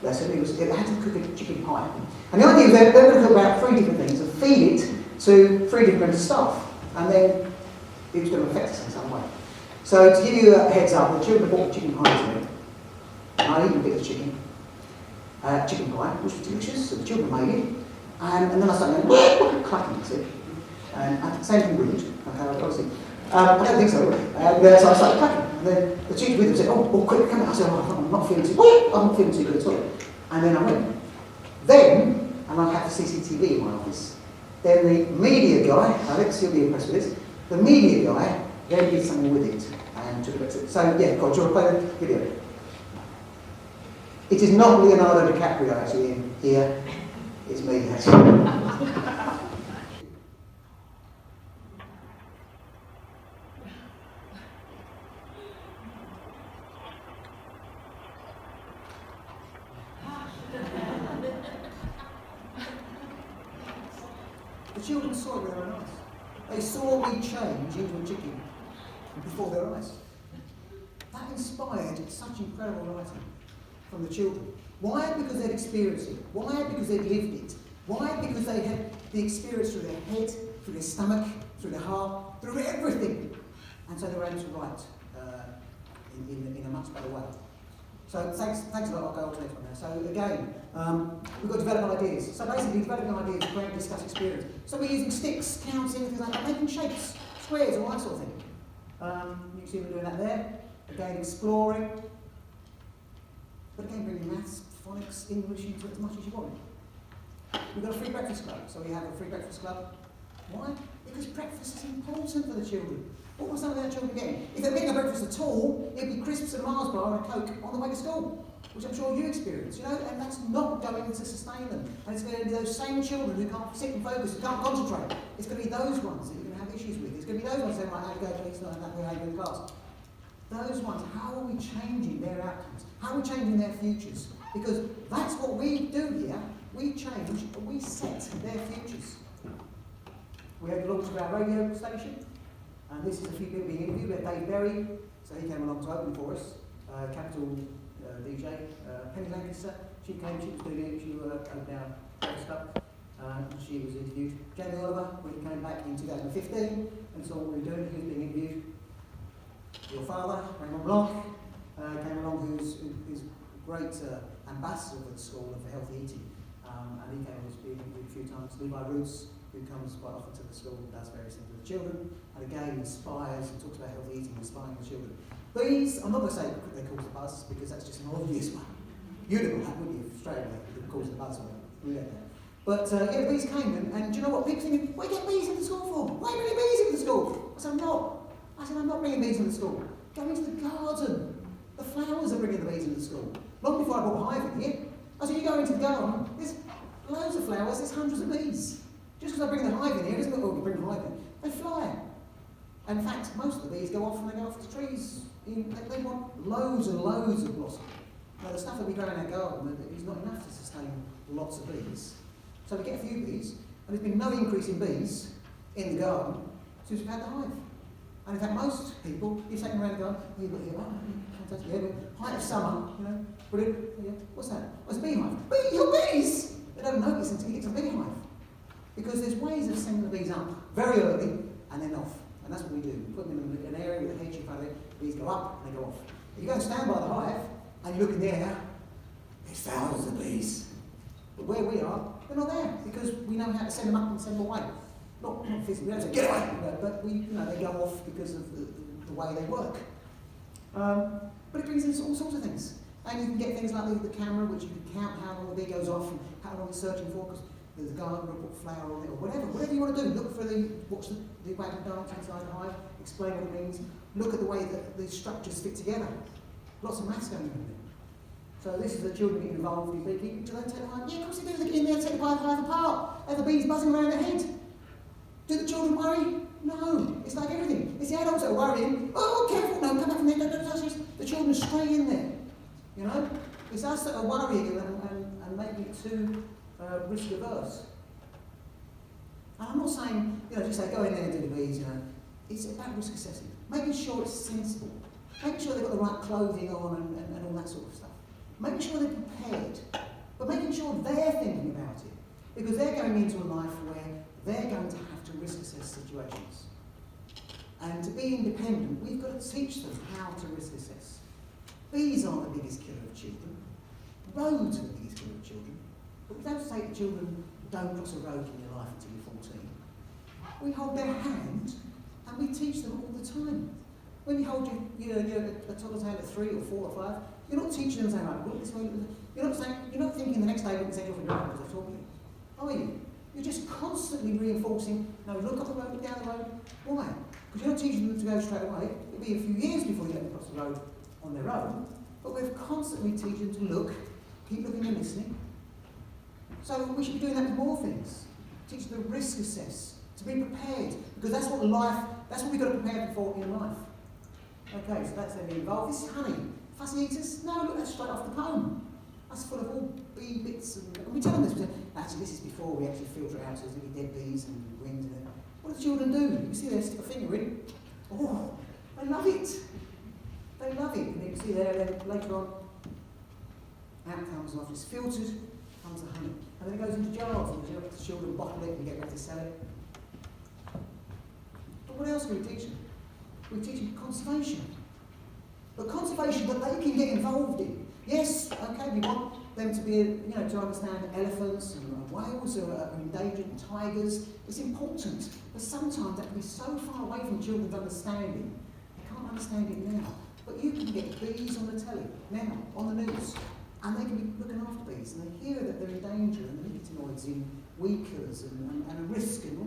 lesson, it had to cook a chicken pie. And the idea was they were going to cook about 3 different things and feed it to 3 different members of staff. And then it was going to affect us in some way. So to give you a heads up, the children bought chicken pie to me. I eat a bit of chicken pie, which was delicious, so the children made it. And then I started going, clacking, that's it. And same thing rude, okay, obviously. I don't think so. So I started clacking. And then the teacher with them said, oh, quick, come out. I said, oh, I'm not feeling too good at all. And then I went. Then, and I had the CCTV in my office, then the media guy, Alex, you'll be impressed with this, the media guy then did something with it and took it. So, yeah, God, do you want to play the video? It is not Leonardo DiCaprio actually in here, it's me actually. The children saw it with their own eyes. They saw me change into a chicken before their eyes. That inspired such incredible writing from the children. Why? Because they'd experienced it. Why? Because they'd lived it. Why? Because they had the experience through their head, through their stomach, through their heart, through everything. And so they were able to write in a much better way. So thanks a lot. I'll go on to the next one now. So again, we've got to develop ideas. So basically developing ideas, create, discuss, experience. So we're using sticks, counting, things like that, making shapes, squares, all that sort of thing. You can see we're doing that there. Again, exploring. But again, bringing maths, phonics, English into it as much as you want. We've got a free breakfast club. So we have a free breakfast club. Why? Because breakfast is important for the children. What was some of our children getting? If they're getting a breakfast at all, it'd be crisps and Mars bar and a Coke on the way to school, which I'm sure you experience, you know, and that's not going to sustain them. And it's going to be those same children who can't sit and focus, who can't concentrate. It's going to be those ones that you're going to have issues with. It's going to be those ones saying, right, how to go, please, not that behaviour in class. Those ones, how are we changing their outcomes? How are we changing their futures? Because that's what we do here. We change, we set their futures. We had launched our radio station. And this is a few people being interviewed. We had Dave Berry, so he came along to open for us. Capital DJ, Penny Lancaster, she came, she was doing it, she opened our stuff. She was interviewed. Jamie Oliver, when he came back in 2015 and saw what we were doing, he was being interviewed. Your father, Raymond Blanc, came along, who's a great ambassador for the school and for healthy eating. And he came and was being interviewed a few times. Levi Roots, who comes quite often to the school and does various things with the children, and again inspires and talks about healthy eating, inspiring the children. Bees, I'm not going to say they cause the buzz, because that's just an obvious one. You'd have that, wouldn't you, straight away, if it caused the buzz away. We get that. But yeah, the bees came, and do you know what? People thinking, what do you get bees into school for? Why are you bringing bees into the school? I said, I'm not bringing bees into the school. Go into the garden. The flowers are bringing the bees into the school. Long before I brought a hive in here, I said, you go into the garden, there's loads of flowers, there's hundreds of bees. Just because I bring the hive in here, doesn't mean we bring the hive in. They fly. And in fact, most of the bees go off and they go off the trees. They want loads and loads of blossom. Now, the stuff that we grow in our garden is not enough to sustain lots of bees. So we get a few bees, and there's been no increase in bees in the garden since we've had the hive. And in fact, most people, you take them around the garden, fantastic, yeah, height of summer, you know, brilliant, yeah, what's that? Oh, it's a beehive. Your bees! They don't notice until you get to the beehive. Because there's ways of sending the bees up very early and then off. And that's what we do. We put them in an area with a hedge in front of it, the bees go up and they go off. If you go and stand by the hive and you look in the air, there's thousands of bees. But where we are, they're not there because we know how to send them up and send them away. Not physically, we don't say, get away! But they go off because of the way they work. But it brings in all sorts of things. And you can get things like the camera, which you can count how long the bee goes off and how long it's searching for, because there's a gardener will put flower on it, or whatever you want to do. Look for watch the wagon dance inside the hive, explain what it means, look at the way that the structures fit together. Lots of maths going on in there. So this is the children getting involved in beekeeping. Do they take the hive? Yeah, of course they do. They get in there, take the hive apart. Have the bees buzzing around their head. Do the children worry? No. It's like everything. It's the adults that are worrying. Oh, careful, no, come back from there, don't touch this. The children stray in there. You know? It's us that are worrying and making it too risk averse. And I'm not saying, just say go in there and do the bees, It's about risk assessing. Making sure it's sensible. Making sure they've got the right clothing on and all that sort of stuff. Making sure they're prepared. But making sure they're thinking about it. Because they're going into a life where they're going to have to risk assess situations. And to be independent, we've got to teach them how to risk assess. Bees aren't the biggest killer of children. Roads are the biggest killer of children. But we don't say to children, don't cross a road in your life until you're 14. We hold their hand and we teach them all the time. When you hold a toddler's hand at 3 or 4 or 5, you're not teaching them saying, right, look this way. You're not thinking the next day when you send you off in your because they've taught you. Are you? You're just constantly reinforcing, no, look up the road, look down the road. Why? Because you're not teaching them to go straight away. It'll be a few years before you let them cross the road on their own. But we're constantly teaching them to look, keep looking and listening. So we should be doing that with more things. Teach them to risk assess, to be prepared. Because that's what we've got to prepare for in life. Okay, so that's them being involved. This is honey. Fussy eaters? No, look, that's straight off the comb. That's full of all bee bits. And we tell them this. Actually, this is before we actually filter it out, so there's going to be dead bees and wings in it. What do the children do? You see they stick a finger in. Oh, they love it. They love it. And you can see there, then later on, out comes, after it's filtered, comes the honey. And then it goes into jars, and the children bottle it and get ready to sell it. But what else do we teach them? We teach them conservation. But conservation that they can get involved in. Yes, okay, we want them to be, to understand elephants and whales are endangered and tigers. It's important. But sometimes that can be so far away from children's understanding. They can't understand it now. But you can get bees on the telly now, on the news. And they can be looking after bees, and they hear that they're in danger, and the nicotinoids in weed killers and a risk and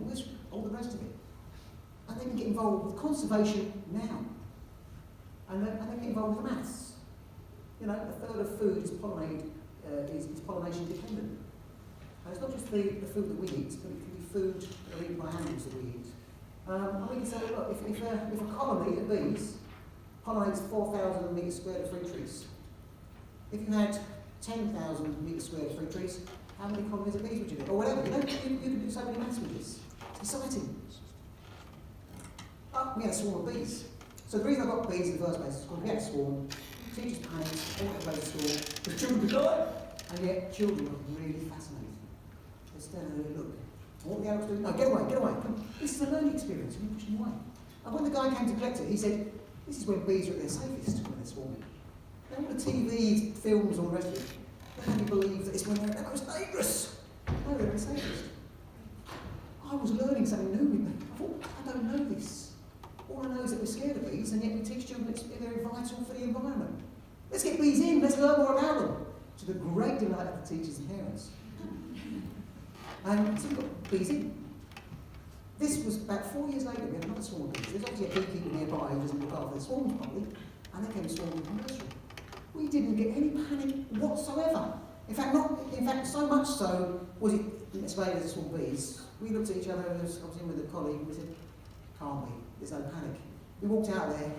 all the rest of it. And they can get involved with conservation now. And they can get involved with maths. A third of food is pollination dependent. And it's not just the food that we eat, but it can be food that are eaten by animals that we eat. And we can say, look, if a colony of bees pollinates 4,000 metres squared of fruit trees, if you had 10,000 metres squared of fruit trees, how many colonies of bees would you get? Or whatever, you can do so many maths with this. It's exciting. We had a swarm of bees. So the reason I got bees in the first place is because we had a swarm, teachers panicked, all the place to school, the children could die, and yet children were really fascinated. They stand there and look. What the adults do? No, get away, get away. This is a learning experience, and we push them away. And when the guy came to collect it, he said, this is when bees are at their safest, when they're swarming. All the TV, films, all the rest of it, they make you believe that it's when they're at their most dangerous. No, they're at their safest. I was learning something new with me. I thought, I don't know this. All I know is that we're scared of bees, and yet we teach children that they're vital for the environment. Let's get bees in, let's learn more about them. To the great delight of the teachers and parents. And so we got bees in. This was about 4 years later, we had another swarm of bees. There's obviously a beekeeper nearby who doesn't look after their swarms properly, and they came swarming from the nursery. We didn't get any panic whatsoever. In fact, so much so was it, let's say there's a swarm of bees. We looked at each other, I was in with a colleague, and we said, can't we? There's no panic. We walked out there,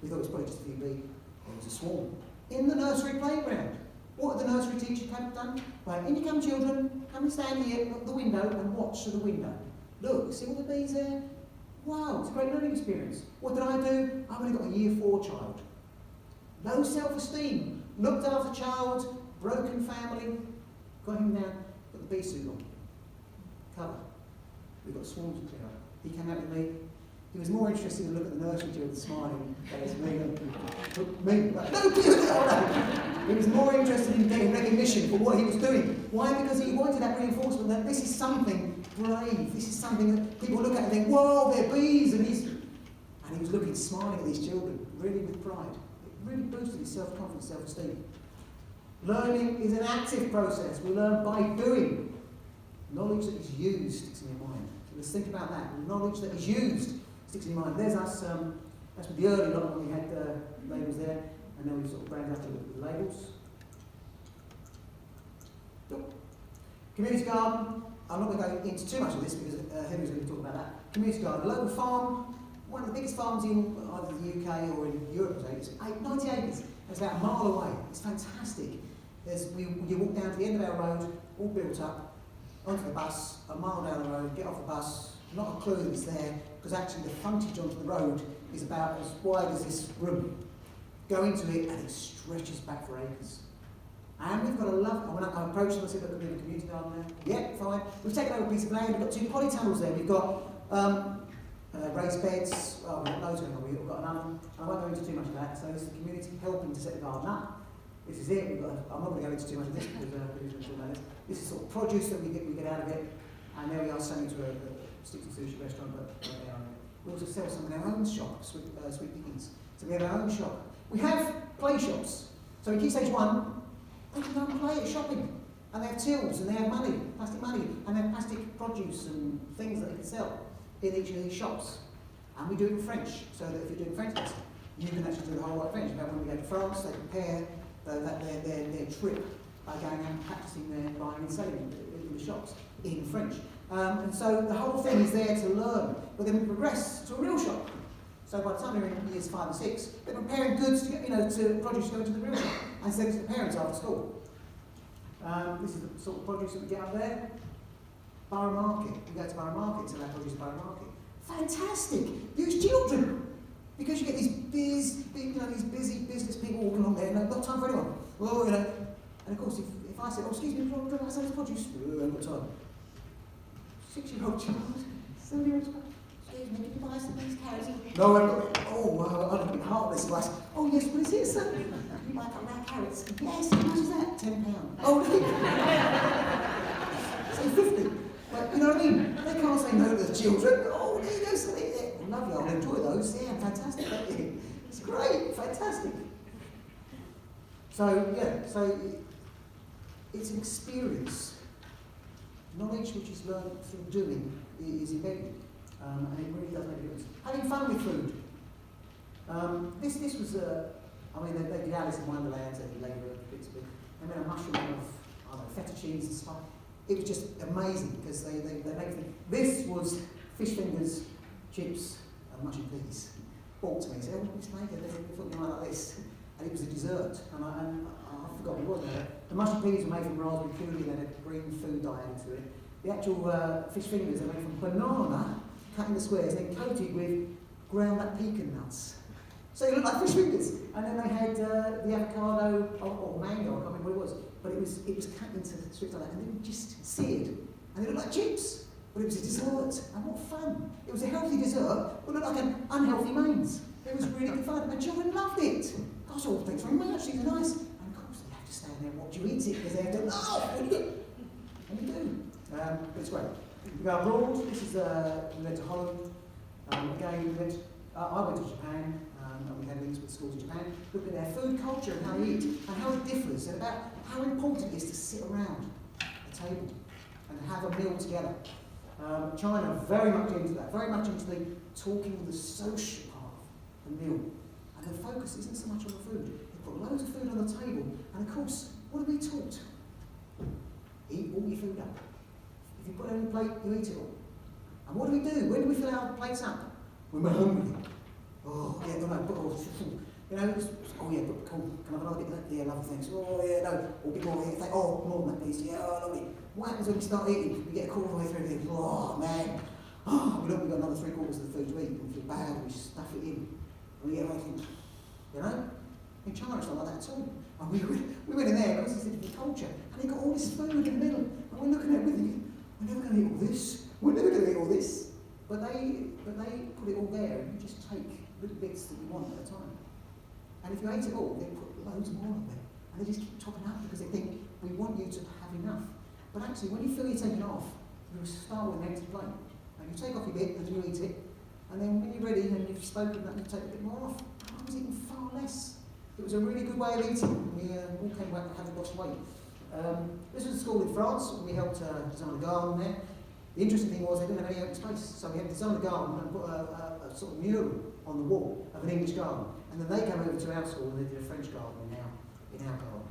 we thought it was probably just a few bees. There was a swarm. In the nursery playground. What had the nursery teacher done? Right, in you come children, come and stand here at the window and watch through the window. Look, see all the bees there? Wow, it's a great learning experience. What did I do? I've only got a year 4 child. No self-esteem. Looked after child, broken family, got him down, got the bee suit on. Cover. We've got swarms to clear up. He came out with me. He was more interested in looking at the nursery children smiling than as me. Like, no, he was more interested in getting recognition for what he was doing. Why? Because he wanted that reinforcement that this is something brave. This is something that people look at and think, whoa, they're bees. And he was looking, smiling at these children, really with pride. It really boosted his self-confidence, self-esteem. Learning is an active process. We learn by doing. Knowledge that is used sticks in your mind. So let's think about that. Knowledge that is used sticks in your mind. There's us, that's with the early lot when we had labels there, and then we sort of branded up with the labels. Community garden, I'm not going to go into too much of this because Henry's going to talk about that. Community garden, a local farm, one of the biggest farms in either the UK or in Europe, I think. It's 90 acres. It's about a mile away. It's fantastic. You walk down to the end of our road, all built up, onto the bus, a mile down the road, get off the bus, not a clue that it's there, because actually the frontage onto the road is about as wide as this room. Go into it and it stretches back for acres. And we've got a lovely, when I approached them, I said, look, we've got a community garden there. Yeah, fine. We've taken over a piece of land, we've got 2 polytunnels there. We've got raised beds, we've got loads going on. We've got an oven. I won't go into too much of that. So this is the community helping to set the garden up. This is it. I'm not going to go into too much of this because we're going to talk about this. This is sort of produce that we get out of it. And there we are selling to a sticks and sushi restaurant, but they are. We also sell some in our own shop, sweet pickings. So we have our own shop. We have play shops. So in Key Stage 1, they can go and play at shopping. And they have tills, and they have money, plastic money, and they have plastic produce and things that they can sell in each of these shops. And we do it in French, so that if you're doing French lesson, you can actually do the whole lot of French. But when we go to France, they prepare their trip by going and practicing their buying and selling in the shops in French. And so the whole thing is there to learn. But then we progress to a real shop. So by the time they're in years 5 and 6, they're preparing goods to get, to produce to go into the real shop and send it to the parents after school. This is the sort of produce that we get up there. Borough Market. We go to Borough Market to that produce Borough Market. Fantastic! Use children! Because you get these these busy business people walking along there and they've got time for anyone. Well, and of course if I said, oh excuse me, can I sell this produce? I haven't got time. 6-year-old child, 7-year-old child. Excuse me, can you buy some of these carrots? No, I've got it. Oh, I'd have been heartless. Oh yes, what is it, sir? Can you buy a couple of carrots? Yes, how much is that? £10. Oh, say 50. But you know what I mean? They can't say no to the children. Oh, there you go, so lovely, I'll enjoy those. Yeah, fantastic. It's great, fantastic. So yeah, so it's an experience. Knowledge which is learned through doing is embedded, and it really does make a difference. Having fun with food. This was they did Alice in Wonderland and Labour bits of it. They made a mushroom of feta cheese and stuff. It was just amazing because they make things. This was fish fingers, chips, and mushroom peas. Brought to me, said, "Oh, let's make it. They thought you might like this." And it was a dessert, and I forgot what it was. The mushroom peas were made from raspberry puree, and had a green food dye into it. The actual fish fingers are made from banana, cut into squares, and then coated with ground up pecan nuts. So it looked like fish fingers. And then they had the avocado or mango, I can't remember what it was, but it was cut into strips like that, and then just seared, and they looked like chips. But it was a dessert, and what fun! It was a healthy dessert, but it looked like an unhealthy mains. It was really good fun, and children loved it. Gosh, oh, thanks very much, these are nice. And of course, they have to stand there and watch you eat it, because they have to, and you do. But it's great. We go abroad, this is, we went to Holland. Again, I went to Japan, and we had links with schools in Japan, looking at their food culture and how they eat, and how it differs, and about how important it is to sit around a table and have a meal together. China very much into that, very much into the talking, the social part of the meal. And the focus isn't so much on the food. They've got loads of food on the table, and of course, what are we taught? Eat all your food up. If you put it on your plate, you eat it all. And what do? When do we fill our plates up? When we're hungry. Oh, yeah, oh yeah, but cool, can I have another bit of that? Yeah, lovely, thanks. Oh yeah, no, or a bit more here. Oh, more than that, please. Yeah, oh, lovely. What happens when we start eating? We get a quarter of the way through and think, oh man, we've got another 3/4 of the food to eat, and we feel bad, we stuff it in. And we get away thinking, in China it's not like that at all. And we went in there, because it's a different culture, and they got all this food in the middle, and we're looking at it with thinking, we're never going to eat all this, we're never going to eat all this. But they put it all there, and you just take little bits that you want at a time. And if you ate it all, they put loads more on there. And they just keep topping up because they think, we want you to have enough. But actually, when you feel you're taking off, you start with an empty plate. And you take off your bit and you eat it. And then when you're ready and you've spoken that, you take a bit more off. And I was eating far less. It was a really good way of eating. We all came back having lost weight. This was a school in France. We helped design a garden there. The interesting thing was they didn't have any open space, so we had to design a garden and put a sort of mural on the wall of an English garden. And then they came over to our school and they did a French garden in our garden.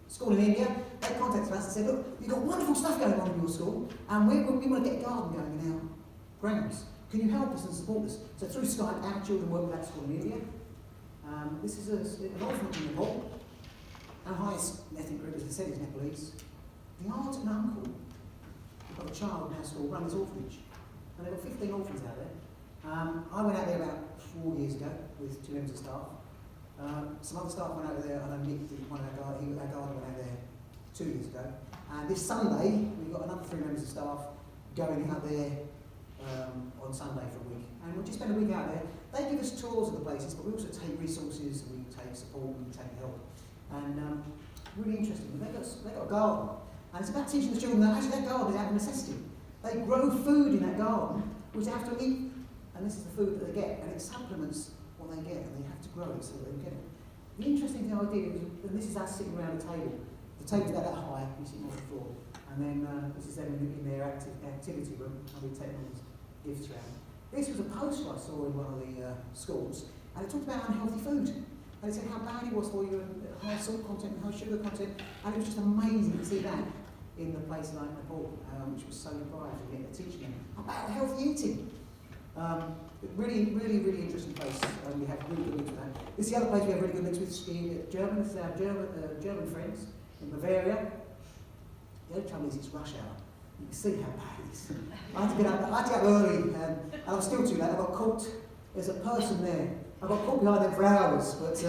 School in India, they contacted us and said, look, you've got wonderful stuff going on in your school, and we want to get a garden going grounds. Can you help us and support us? So through Skype, our children work with that school in India. This is an orphanage in Nepal. Our highest ethnic group, as I said, is Nepalese. The aunt and uncle who've got a child in our school run this orphanage. And they've got 15 orphans out there. I went out there about 4 years ago with 2 members of staff. Some other staff went over there, and I Nick, one of our guardian went out there 2 years ago. And this Sunday, we've got another 3 members of staff going out there on Sunday for a week. And we'll just spend a week out there. They give us tours of the places, but we also take resources, we take support, we take help. And really interesting. They've got a garden. And it's about teaching the children that actually that garden is out of necessity. They grow food in that garden, which they have to eat. And this is the food that they get. And it supplements what they get, and they have to grow it so that they get it. The interesting thing I did was, and this is us sitting around a table. The table's about that high, you see on the floor. And then this is them in their activity room, and we take all these gifts around. This was a poster I saw in one of the schools, and it talked about unhealthy food. And it said how bad it was for you, and high salt content and high sugar content. And it was just amazing to see that in the place like Nepal, which was so deprived, and yet they're teaching them about healthy eating. Really, really, really interesting place. We have really good links with that. This is the other place we have really good links with in Germany. This is our German friends in Bavaria. The only trouble is it's rush hour. You can see how bad it is. I had to get up early, and I was still too late. I got caught. There's a person there. I got caught behind them for hours, but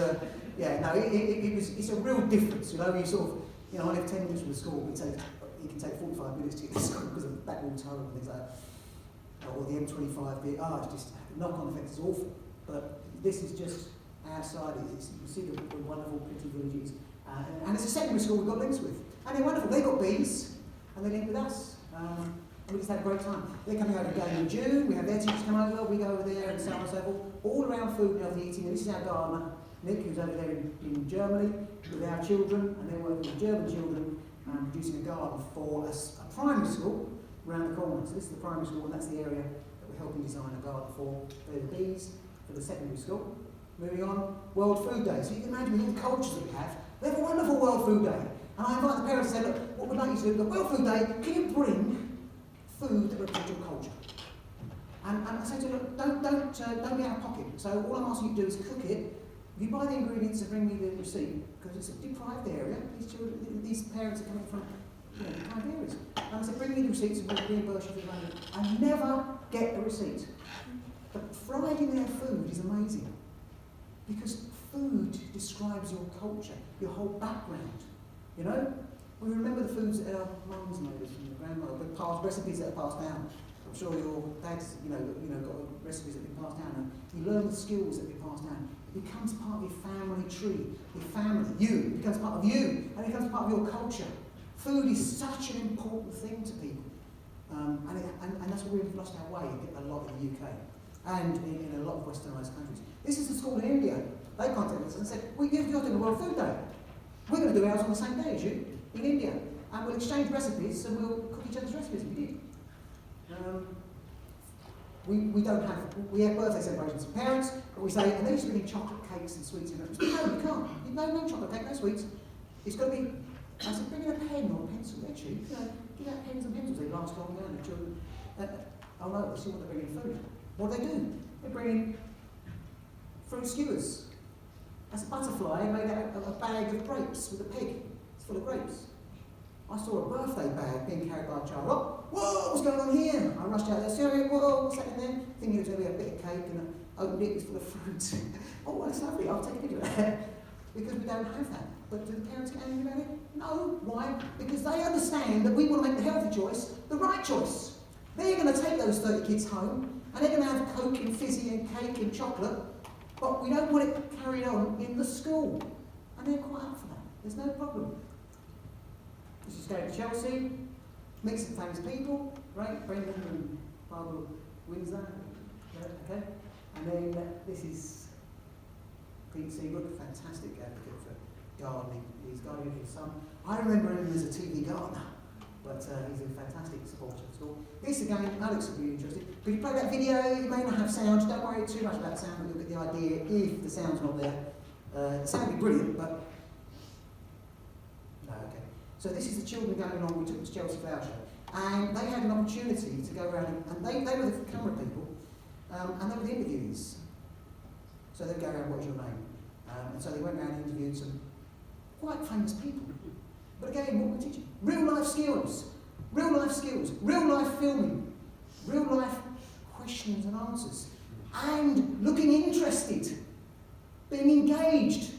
yeah, no, it's a real difference. You know, you sort of, you know, I live 10 minutes from the school, but it can take 45 minutes to get to school because of the backward tunnel and things like that. Or the M25 bit, it's just, the knock-on effect is awful. But this is just outside, you can see the wonderful pretty villages. And it's a secondary school we've got links with. And they're wonderful, they've got bees, and they link with us. And we just had a great time. They're coming over again in June, we have their teachers come over, we go over there and so on and so forth. All around food and healthy eating. And this is our gardener, Nick, who's over there in Germany with our children, and they're working with German children, producing a garden for a primary school around the corner. So this is the primary school, and that's the area that we're helping design a garden for. They're the bees for the secondary school. Moving on, World Food Day. So you can imagine with all the cultures that we have a wonderful World Food Day. And I invite the parents to say, look, what we'd like you to do, look, World Food Day, can you bring food that represents your culture? And I say to them, look, don't be out of pocket. So all I'm asking you to do is cook it. You buy the ingredients and bring me the receipt, because it's a deprived area. These parents are coming from deprived areas. And I said, bring me the receipts and we'll reimburse you for the money. I never get a receipt. But fried in their food is amazing. Because food describes your culture, your whole background. You know? We remember the foods that our mums made us from your grandmother, but past recipes that are passed down. I'm sure your dad's, got recipes that have been passed down, and you learn the skills that have been passed down. It becomes part of your family tree, your family, it becomes part of you, and it becomes part of your culture. Food is such an important thing to people, and that's where we've lost our way a lot in the UK, and in a lot of westernised countries. This is the school in India. They contacted us and said, you're doing a World Food Day. We're going to do ours on the same day as you, in India, and we'll exchange recipes, and we'll cook each other's recipes. We did. We have birthday celebrations for parents, but we say, and they used to bring in chocolate cakes and sweets. No, you can't. No chocolate cake, no sweets. It's got to be, I said, bring in a pen or a pencil, they're cheap. Give out pens and pencils, they last longer, and the children, oh no, they see what they bring in food. What do? They bring in fruit skewers. That's a butterfly made out of a bag of grapes with a pig. It's full of grapes. I saw a birthday bag being carried by a child. Oh, whoa, what's going on here? I rushed out there, sorry, whoa, what's that in there? Thinking it was going to be a bit of cake, and I opened it, it was full of fruit. Oh, that's lovely, I'll take a picture of that. Because we don't have that. But do the parents get angry about it? No. Why? Because they understand that we want to make the healthy choice the right choice. They're going to take those 30 kids home, and they're going to have Coke and fizzy and cake and chocolate, but we don't want it carried on in the school. And they're quite up for that. There's no problem. This is going to Chelsea, meet some famous people, right? Brendan and Barbara Windsor, okay? And then this is Pete Seabrook, fantastic advocate for gardening. He's gardening for his son. I remember him as a TV gardener, but he's a fantastic supporter of the school. This again, Alex will be interested. Could you play that video? You may not have sound, don't worry too much about sound, but you'll get the idea if the sound's not there. The sound will be brilliant, but no, okay. So this is the children going along, we took them to Chelsea Flower Show. And they had an opportunity to go around, and they were the camera people, and they were the interviewees. So they'd go around, what's your name? And so they went around and interviewed some quite famous people. But again, what we're teaching? Real life skills, real life filming, real life questions and answers, and looking interested, being engaged,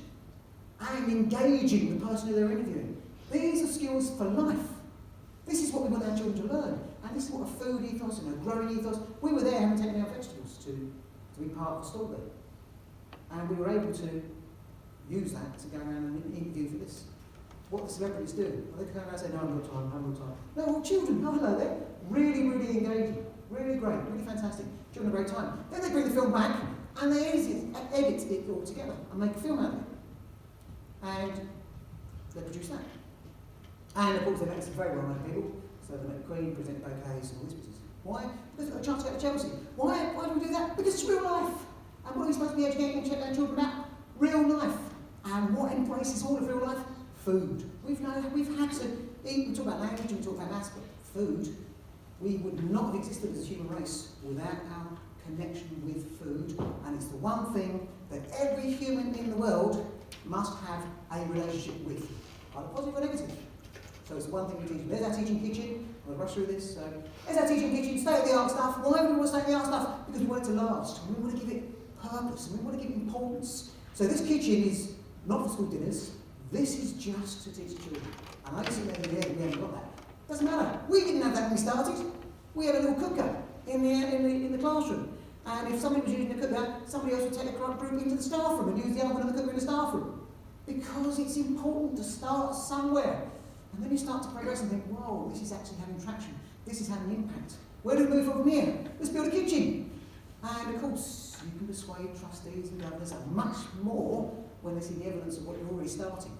and engaging the person who they're interviewing. These are skills for life. This is what we want our children to learn. And this is what a food ethos and a growing ethos. We were there having taken our vegetables to be part of the stall there. And we were able to use that to go around and interview for this. What the celebrities do. Well, they come around and say, no, I'm not time, I'm not time. No, well, children, oh, hello there. Really, really engaging. Really great, really fantastic. Children have a great time. Then they bring the film back and they edit it all together and make a film out of it. And they produce that. And of course they make some very well-known people. So they make Queen, present bouquets and all this business. Why? Because they've got a chance to go to Chelsea. Why do we do that? Because it's real life. And what are we supposed to be educating our children about? Real life. And what embraces all of real life? Food. We've had to eat, we talk about language and we talk about maths, but food, we would not have existed as a human race without our connection with food. And it's the one thing that every human in the world must have a relationship with, either positive or negative. So it's the one thing we teach. There's our teaching kitchen. I'll rush through this. So there's our teaching kitchen, state-of-the-art stuff. Why would we want state-of-the-art stuff? Because we want it to last. And we want to give it purpose. And we want to give it importance. So this kitchen is not for school dinners. This is just to teach children. And I see that we haven't got that. Doesn't matter. We didn't have that when we started. We had a little cooker in the classroom. And if somebody was using the cooker, somebody else would take the group into the staff room and use the oven and the cooker in the staff room. Because it's important to start somewhere. And then you start to progress and think, whoa, this is actually having traction. This is having impact. Where do we move from here? Let's build a kitchen. And of course, you can persuade trustees and governors and much more when they see the evidence of what you're already starting.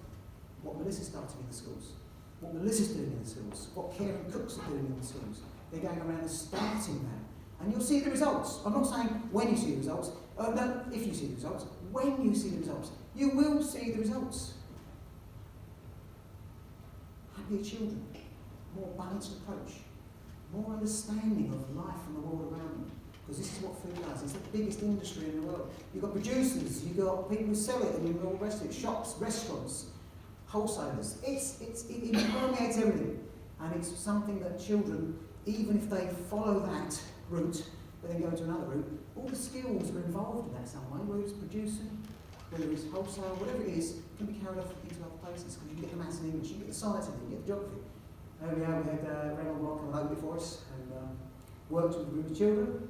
What Melissa's starting in the schools. What Melissa's doing in the schools. What caring cooks are doing in the schools. They're going around and starting that. And you'll see the results. I'm not saying when you see the results. No, if you see the results. When you see the results. You will see the results. Happier children, more balanced approach, more understanding of life and the world around them. Because this is what food does. It's the biggest industry in the world. You've got producers, you've got people who sell it, and you've got all the rest of it, shops, restaurants, wholesalers. It permeates everything. And it's something that children, even if they follow that route, but then go into another route, all the skills are involved in that some way, whether it's producing, whether it's wholesale, whatever it is, can be carried off into other places, because you get the maths and English, you get the science of it, you get the geography. Earlier we had Raymond Rock come over before us and worked with a group of children.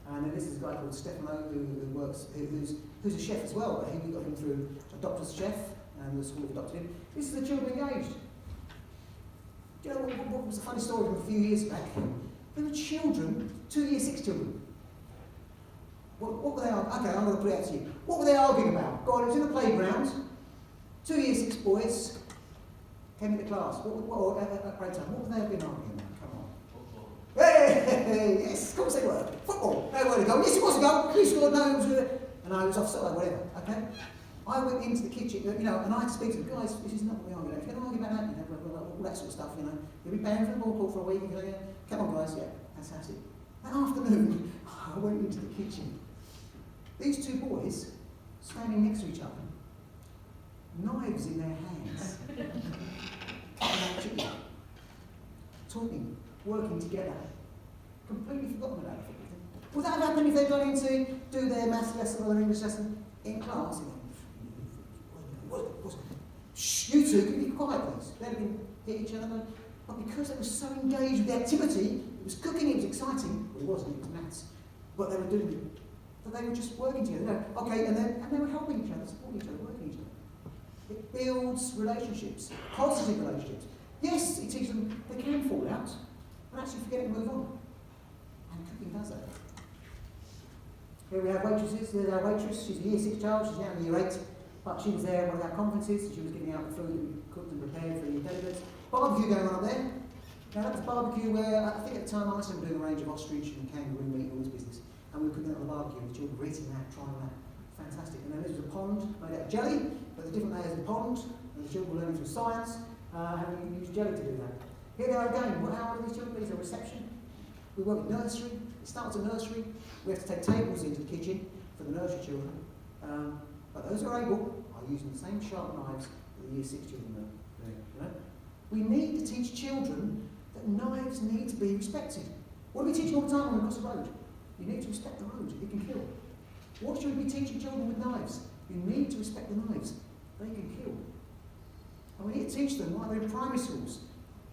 And then this is a guy called Stefano who's a chef as well, but we got him through a doctor's chef, and the school adopted him. This is the children engaged. Do you know what was a funny story from a few years back? There were children, 2 year 6 children. What were they arguing? Okay, I'm going to put it out to you. What were they arguing about? God, it was in the playground. 2 year 6 boys came into class. At break time, what were they been arguing about? Come on. Football. Hey, yes, of course they were. Football. No way to go. Yes, it was a goal. Who scored? No, it was and I was offside, whatever. Okay. I went into the kitchen, and I had to speak to them. Guys, this is not what we argue about. If you're going to argue about that, all that sort of stuff, you'll be paying for the ball court for a week. Come on, guys. Yeah, fantastic. That afternoon, I went into the kitchen. These 2 boys, standing next to each other, knives in their hands, cutting out chicken, talking, working together, completely forgotten about it. Would that have happened if they'd gone in to do their maths lesson or their English lesson in class? Shh, you two, can you be quiet, please? They'd have been hit each other. But because they were so engaged with the activity, it was cooking, it was exciting. Well, it wasn't, it was maths. But they were doing it. But they were just working together. Okay, and they were helping each other, supporting each other, working each other. It builds relationships, positive relationships. Yes, it teaches them they can fall out, but actually forget it and move on. And cooking does that. Here we have waitresses. There's our waitress. She's a year 6 child. She's now in year 8. But she was there at one of our conferences. She was giving out the food that we cooked and prepared for the delegates. Barbecue going on up there. Now that was barbecue where I think at the time I must have been doing a range of ostrich and kangaroo meat and all this business. And we were cooking it on the barbecue, and the children were eating that, trying that. Fantastic. And then this was a pond made out of jelly, but the different layers of the pond, and the children were learning through science, how we use jelly to do that. Here they are again. How old are these children? Is a reception? We work with nursery. It starts at nursery. We have to take tables into the kitchen for the nursery children. But those who are able are using the same sharp knives that the Year 6 children are doing. You know? We need to teach children that knives need to be respected. What do we teach all the time when we cross the road? You need to respect the road. It can kill. What should we be teaching children with knives? You need to respect the knives. They can kill. And we need to teach them while they're in primary schools,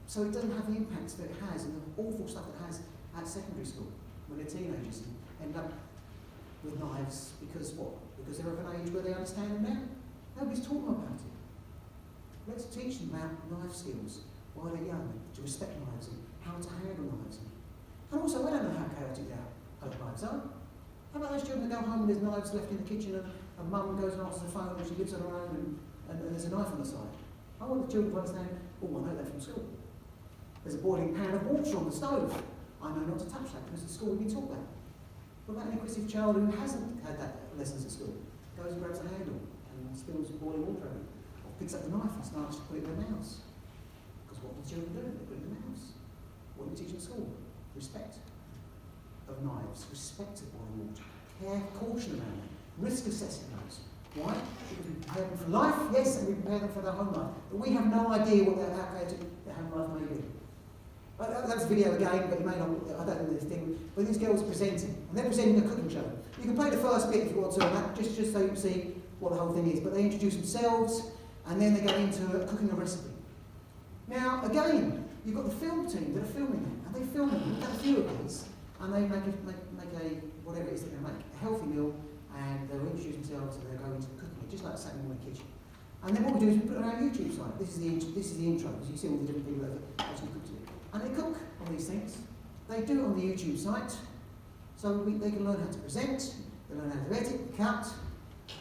so it doesn't have the impacts that it has and the awful stuff it has at secondary school when they're teenagers and end up with knives because what? Because they're of an age where they understand them now. Nobody's taught them about it. Let's teach them about knife skills while they're young, to respect knives and how to handle knives. And also, I don't know how chaotic our lives are. How about those children that go home and there's knives left in the kitchen and mum goes and answers the phone and she lives on her own and there's a knife on the side? I want the children to understand, oh, I know that from school. There's a boiling pan of water on the stove. I know not to touch that because at school we've been taught that. What about an aggressive child who hasn't had that lessons at school? Goes and grabs a handle and spills boiling water over it. Or picks up the knife and starts to put it in their mouths. Because what do children do? They put it in their mouths. What do we teach in school? Respect of knives, respect of boiling water, care, caution around them, risk assessing those. Why? Because we prepare them for life, yes, and we prepare them for their home life. But we have no idea what how their home life may be. That's a video again, but you may not, I don't know this thing, but these girls are presenting, and they're presenting a cooking show. You can play the first bit if you want to on that, just so you can see what the whole thing is. But they introduce themselves, and then they go into cooking a recipe. Now, again, you've got the film team that are filming it, and they film it. We've done a few of these, and they make a whatever it is they're going to make, a healthy meal, and they'll introduce themselves and they'll go into cooking it, just like Saturday morning kitchen. And then what we do is we put it on our YouTube site. This is the intro, because you see all the different people that have actually cooked it. And they cook on these things. They do it on the YouTube site, so they can learn how to present, they learn how to edit, cut,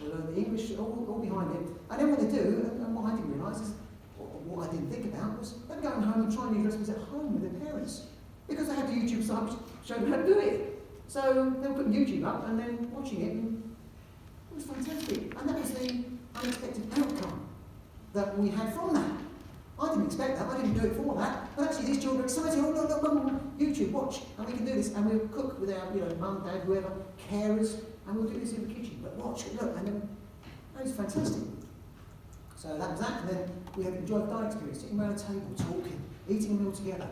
they learn the English, all behind it. And then what they do, and what I didn't realise is, what I didn't think about was, they're going home and trying these recipes at home with their parents. Because they have the YouTube site which showed them how to do it. So they'll put YouTube up and then watching it, and it was fantastic. And that was the unexpected outcome that we had from that. I didn't expect that, I didn't do it for that, but actually these children are excited, oh look, mum, YouTube, watch, and we can do this, and we'll cook with our, mum, dad, whoever, carers, and we'll do this in the kitchen, but watch, look, and then, that was fantastic. So that was that, and then we had enjoyed the dining experience, sitting around a table, talking, eating a meal together,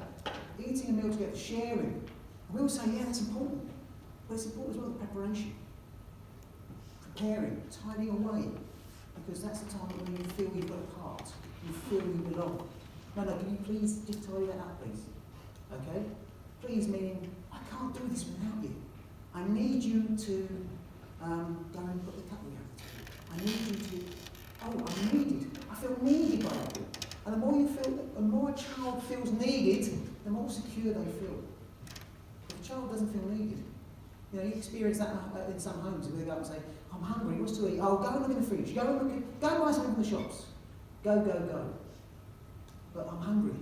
sharing. And we all say, yeah, that's important, but it's important as well, the preparation. Preparing, tidying away, because that's the time when you feel you've got a part, you feel you belong. No, can you please just tidy that up, please? Okay? Please meaning, I can't do this without you. I need you to go and put the cutlery out the table. I need you to, I'm needed. I feel needed by you. And the more a child feels needed, the more secure they feel. If a child doesn't feel needed, you experience that in some homes where they go up and say, I'm hungry, what's to eat? Oh, go and look in the fridge, go and buy something from the shops. Go. But I'm hungry.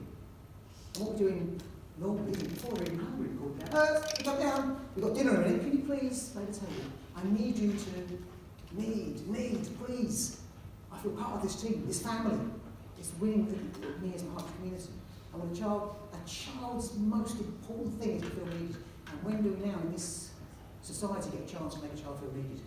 And what we're doing normally, before we're even hungry, we call it down. Come down, we've got dinner already, can you please lay the table? I need you to, please. I feel part of this team, this family. It's winning me as part of the community. And when a child's most important thing is to feel needed. And when do we now in this society get a chance to make a child feel needed?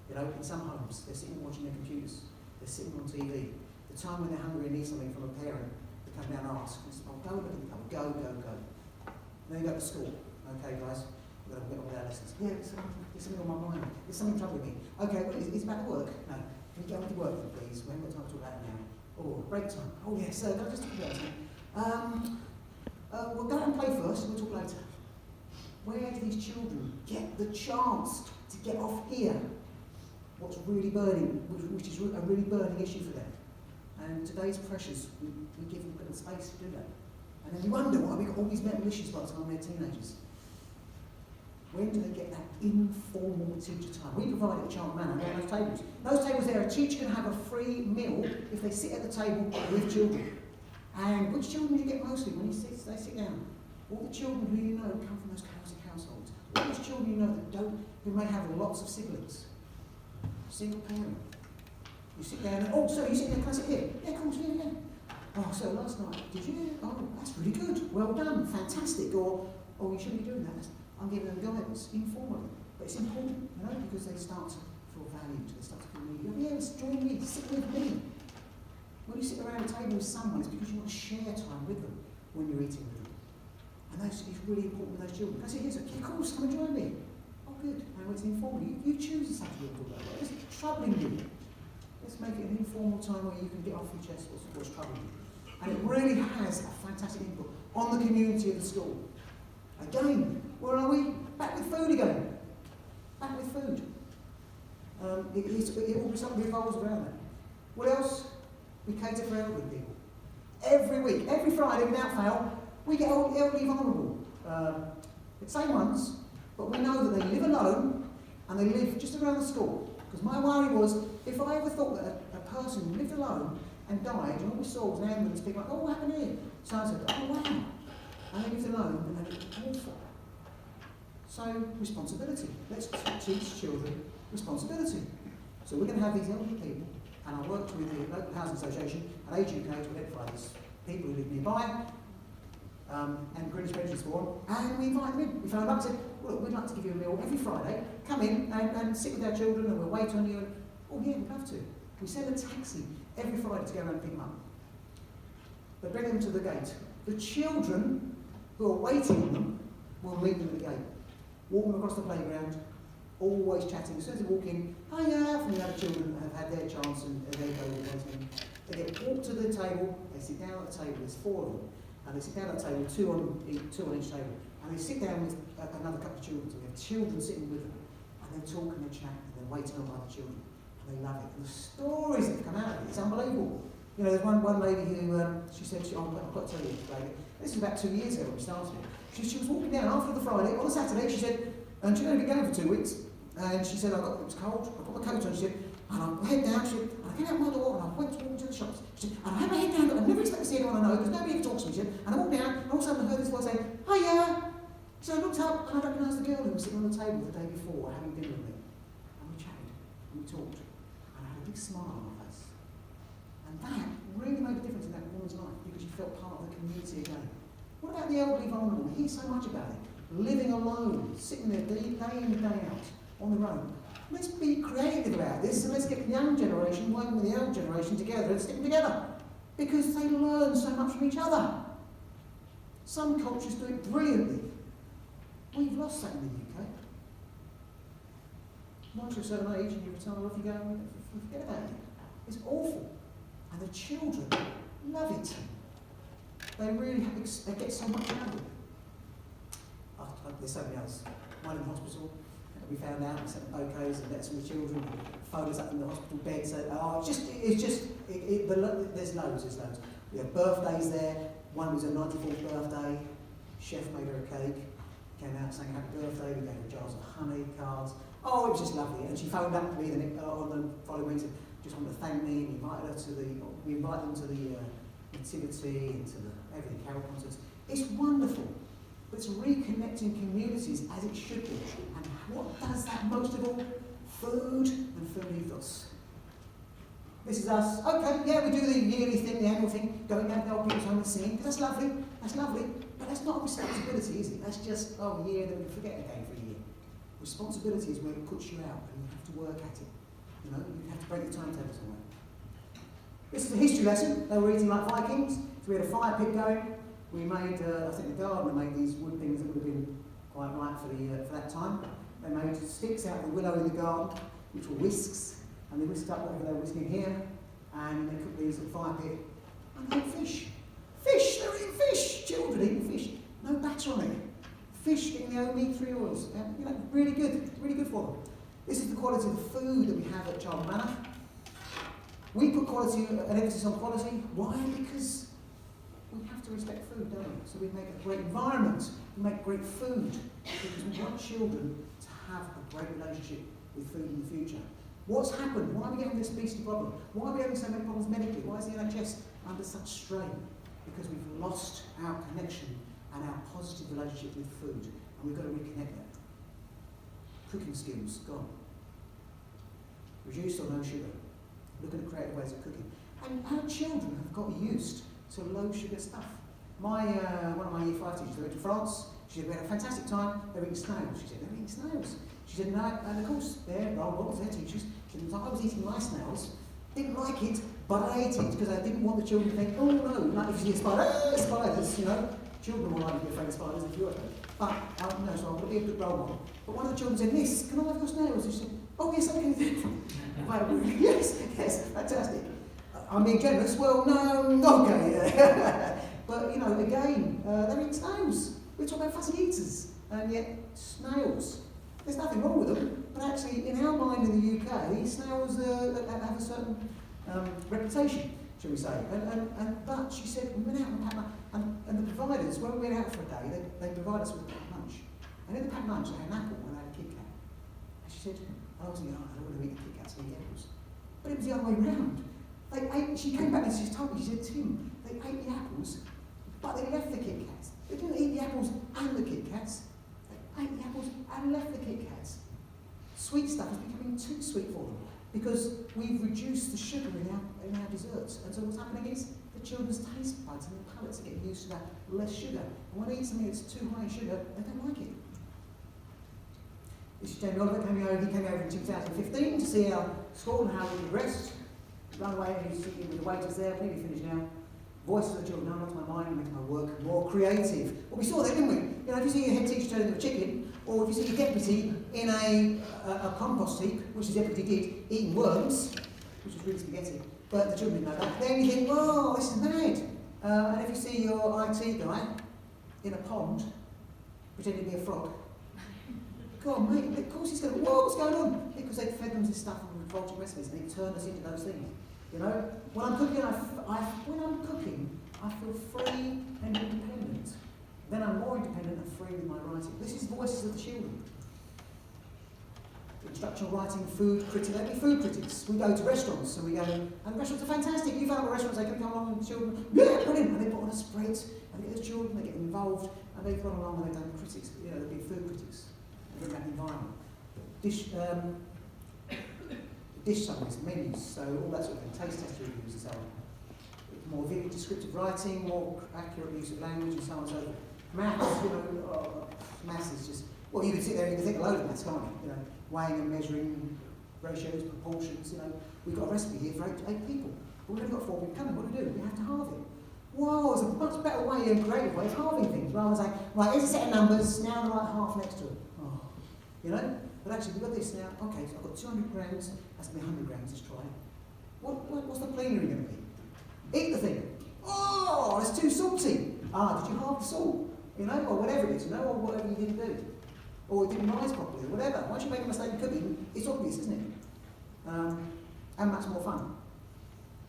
In some homes, they're sitting watching their computers, they're sitting on TV. The time when they're hungry and need something from a parent, they come down and ask, go look at the cupboard, go. And then they go to school. Okay, guys, we've got to get on with our lessons. Yeah, there's something on my mind. There's something troubling me. Okay, well, is it about the work? No. Can you get on with the work then, please? We haven't got time to talk about it now. Oh, break time. Oh, yes, can I just talk about it? We'll go and play first, and we'll talk later. Where do these children get the chance to get off here? What's really burning, which is a really burning issue for them. And today's pressures, we give them a bit of space to do that. And then you wonder why we've got all these mental issues by the time they're teenagers. When do they get that informal teacher time? We provide it at Charlton Manor, those tables. Those tables there, a teacher can have a free meal if they sit at the table with children. And which children do you get mostly when they sit down? All the children who you know come from those chaotic households. All those children you know who may have lots of siblings. Single parent. You sit down and, so you sit there, can I sit here? Yeah, come to me, yeah. oh, so last night, did you? Oh, that's really good. Well done. Fantastic. Or, oh, you shouldn't be doing that. I'm giving them guidance informally. But it's important, you know, because they start to feel valued. They start to feel needed. Yes, join me. Sit with me. When you sit around a table with someone, it's because you want to share time with them when you're eating with them. And it's really important with those children. I say, yes, of course, come and join me. Oh, good. And it's informal. You choose the subject you'll talk about. It's troubling you. Let's make it an informal time where you can get off your chest what's troubling you. And it really has a fantastic input on the community of the school. Again, where are we? Back with food again. Back with food. It all something revolves around that. What else? We cater for elderly people. Every week, every Friday, without fail, we get elderly vulnerable. It's same ones, but we know that they live alone and they live just around the school. Because my worry was, if I ever thought that a person lived alone and died, and all we saw was an ambulance being like, oh, what happened here? So I said, oh, wow. And they lived alone and they lived awful. So, responsibility. Let's teach children responsibility. So we're going to have these elderly people, and I worked with the local housing association and Age UK to identify these people who live nearby, and British Pensions Forum, and we invite them in. We phoned up and said, well, look, we'd like to give you a meal every Friday. Come in and sit with our children and we'll wait on you. And, oh yeah, we'd love to. We send a taxi every Friday to go around and pick them up. They bring them to the gate. The children who are waiting on them will meet them at the gate. Walk them across the playground, always chatting. As soon as they walk in, hiya, from the other children have had their chance and they go waiting. They get walked to the table, they sit down at the table, there's 4 of them. And they sit down at the table, two on each table. And they sit down with another couple of children. So we have children sitting with them. And they talk and they chat and they're waiting on other children. And they love it. And the stories that have come out of it, it's unbelievable. You know, there's one lady who, she said, I've got to tell you, lady, this was about 2 years ago when we started it. She was walking down after the Friday, on a Saturday, she said, and she'd only been going for 2 weeks. And she said, it was cold, I put my coat on, she said, and I head down, she said, and I came out my door and I went to walk to the shops. She said, and I had my head down, I never expect to see anyone I know, because nobody ever talks to me, she said, and I walked down, and all of a sudden I heard this voice saying, hiya! So I looked up and I recognised the girl who was sitting on the table the day before, having dinner with me. And we chatted, and we talked, and I had a big smile on my face. And that really made a difference in that woman's life, because she felt part of the community again. What about the elderly vulnerable? We hear so much about it. Living alone, sitting there day in and day out, on their own. Let's be creative about this, and let's get the young generation working with the old generation together and sticking together. Because they learn so much from each other. Some cultures do it brilliantly. We've lost that in the UK. Once you're a certain age and you retire, off you go, forget about it. It's awful. And the children love it. They really they get so much out of it. There's so many others. One in the hospital, we found out, we sent them bouquets and letters from the children, photos up in the hospital bed. So, there's loads. We have birthdays there. One was her 94th birthday. Chef made her a cake. Came out saying happy birthday. We gave her jars of honey, cards. Oh, it was just lovely. And she phoned up to me on the following week and just wanted to thank me. We invite them to the nativity and to the everything, carol concerts. It's wonderful. But it's reconnecting communities as it should be. And what does that most of all? Food and food ethos. This is us. Okay, yeah, we do the yearly thing, the annual thing, going down to old people's home and singing. That's lovely. But that's not a responsibility, is it? That's just, yeah, then we forget again for a year. Responsibility is where it puts you out and you have to work at it. You know, you have to break the timetable somewhere. This is a history lesson. They were eating like Vikings. So we had a fire pit going. We made, I think the gardener made these wood things that would have been quite right for that time. They made sticks out of the willow in the garden, which were whisks, and they whisked up whatever they were whisking here, and they cooked these at the fire pit. And they ate fish. Fish! They were eating fish! Children eating fish. No batter on it. Fish getting the omega-3 oils. Really good for them. This is the quality of the food that we have at Charlton Manor. We put an emphasis on quality. Why? Because we have to respect food, don't we? So we make a great environment, we make great food, because we want children to have a great relationship with food in the future. What's happened? Why are we getting this obesity problem? Why are we having so many problems medically? Why is the NHS under such strain? Because we've lost our connection and our positive relationship with food, and we've got to reconnect that. Cooking skills, gone. Reduced or no sugar. Looking at creative ways of cooking. And our children have got used to low sugar stuff. One of my year 5 teachers, they went to France. She said, we had a fantastic time, they were eating snails. She said, they were eating snails. She said, no, and of course, they're role models, they're teachers. She said, I was eating my snails, didn't like it, but I ate it because I didn't want the children to think, oh no, like if you see a spider, spiders, you know. Children will likely be afraid of spiders if you're afraid. But, no, so I'm going to be a good role model. But one of the children said, Miss, can I have your snails? She said, oh yes, okay then. yes, fantastic. I'm being generous, well, no, okay. But, you know, again, they're eating snails. We're talking about fussy eaters, and yet snails. There's nothing wrong with them, but actually, in our mind in the UK, snails have a certain reputation, shall we say. But she said, we went out and packed lunch, and the providers, when we went out for a day, they provide us with a packed lunch. And in the packed lunch, they had an apple and they had a Kit Kat. And she said, I was thinking, I don't want to eat the Kit Kats and eat apples. But it was the other way round. She came back and she told me, she said, Tim, they ate the apples, but they left the Kit Kats. They didn't eat the apples and the Kit Kats. They ate the apples and left the Kit Kats. Sweet stuff is becoming too sweet for them because we've reduced the sugar in our desserts. And so what's happening is the children's taste buds and the palates are getting used to that less sugar. And when they eat something that's too high in sugar, they don't like it. This is Jamie Oliver coming over. He came over in 2015 to see our school and how we progressed. Run away and he's sitting with the waiters there, nearly finished now. Voices of the children, now to my mind, making my work more creative. Well, we saw that, didn't we? You know, if you see your head teacher turn into a chicken, or if you see your deputy in a compost heap, which the deputy did, eating worms, which was really spaghetti, but the children didn't know that, then you think, whoa, this is mad. And if you see your IT guy in a pond, pretending to be a frog, go on, mate, of course he's going, whoa, what's going on? Because they fed them this stuff with revolting recipes and they turned us into those things. You know, when I'm cooking, I feel free and independent. Then I'm more independent and free with my writing. This is voices of the children. Instructional writing, food critics. They'll be food critics. We go to restaurants and we go, and the restaurants are fantastic. You've had restaurants, they can come along and the children, yeah, brilliant. And they put on a spread, and they get the children, they get involved, and they've gone along and they've done critics. You know, they've been food critics in that environment. Dish summaries, menus, so all that sort of thing, taste test reviews and so on. More vivid descriptive writing, more accurate use of language and so on and so forth. Maths, you know, maths is just, well, you can sit there and you can think a load of maths, can't you? You know, weighing and measuring, ratios, proportions, you know. We've got a recipe here for eight people. But we've only got 4 people coming, what do? We have to halve it. Whoa, there's a much better way and creative way of halving things, rather than saying, right, here's a set of numbers, now the right half next to it. Oh, you know? But actually, we've got this now, okay, so I've got 200 grams, that's going to be 100 grams, let's try it. What's the plenary going to be? Eat the thing. Oh, it's too salty. Ah, did you halve the salt? You know, or whatever it is, you know, or whatever you didn't do. Or it didn't rise properly, or whatever. Once you make a mistake in cooking, it's obvious, isn't it? And much more fun.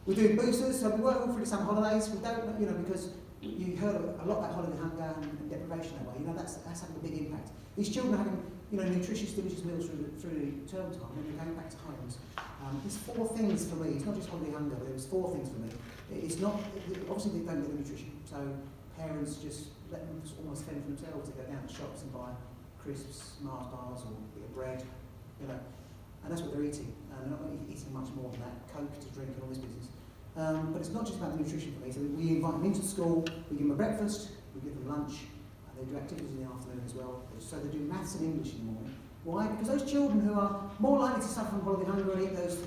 We're doing boosters, so we won't all through the summer holidays. We don't, you know, because you heard a lot about holiday hunger and deprivation that way. You know, that's having a big impact. These children are having, you know, nutritious, delicious meals through the term time when they're going back to homes. There's 4 things for me. It's not just holiday hunger, but there's 4 things for me. It's not, obviously they don't get the nutrition, so parents just let them almost fend for themselves. They go down to shops and buy crisps, Mars bars, or a bit of bread, you know, and that's what they're eating. They're not eating much more than that, Coke to drink and all this business. But it's not just about the nutrition for me. So we invite them into school, we give them a breakfast, we give them lunch, and they do activities in the afternoon as well. So they do maths and English in the morning. Why? Because those children who are more likely to suffer from holiday hunger and eat those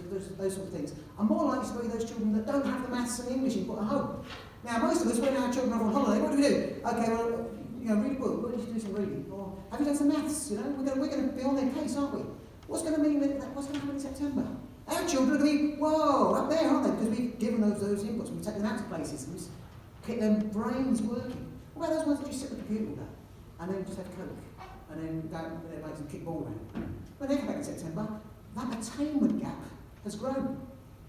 sort of things are more likely to be those children that don't have the maths and English input at home. Now, most of us, when our children are on holiday, what do we do? Okay, well, you know, read a book. What did you do some reading? Or have you done some maths? You know, we're going to be on their case, aren't we? What's going to mean that? What's going to happen in September? Our children are going to be, whoa, up there, aren't they? Because we've given those inputs, we've taken them out to places and kept their brains working. What about those ones that just sit at the computer all day and then just have Coke and then go with their mates and kick ball around? When they come back in September, that attainment gap has grown.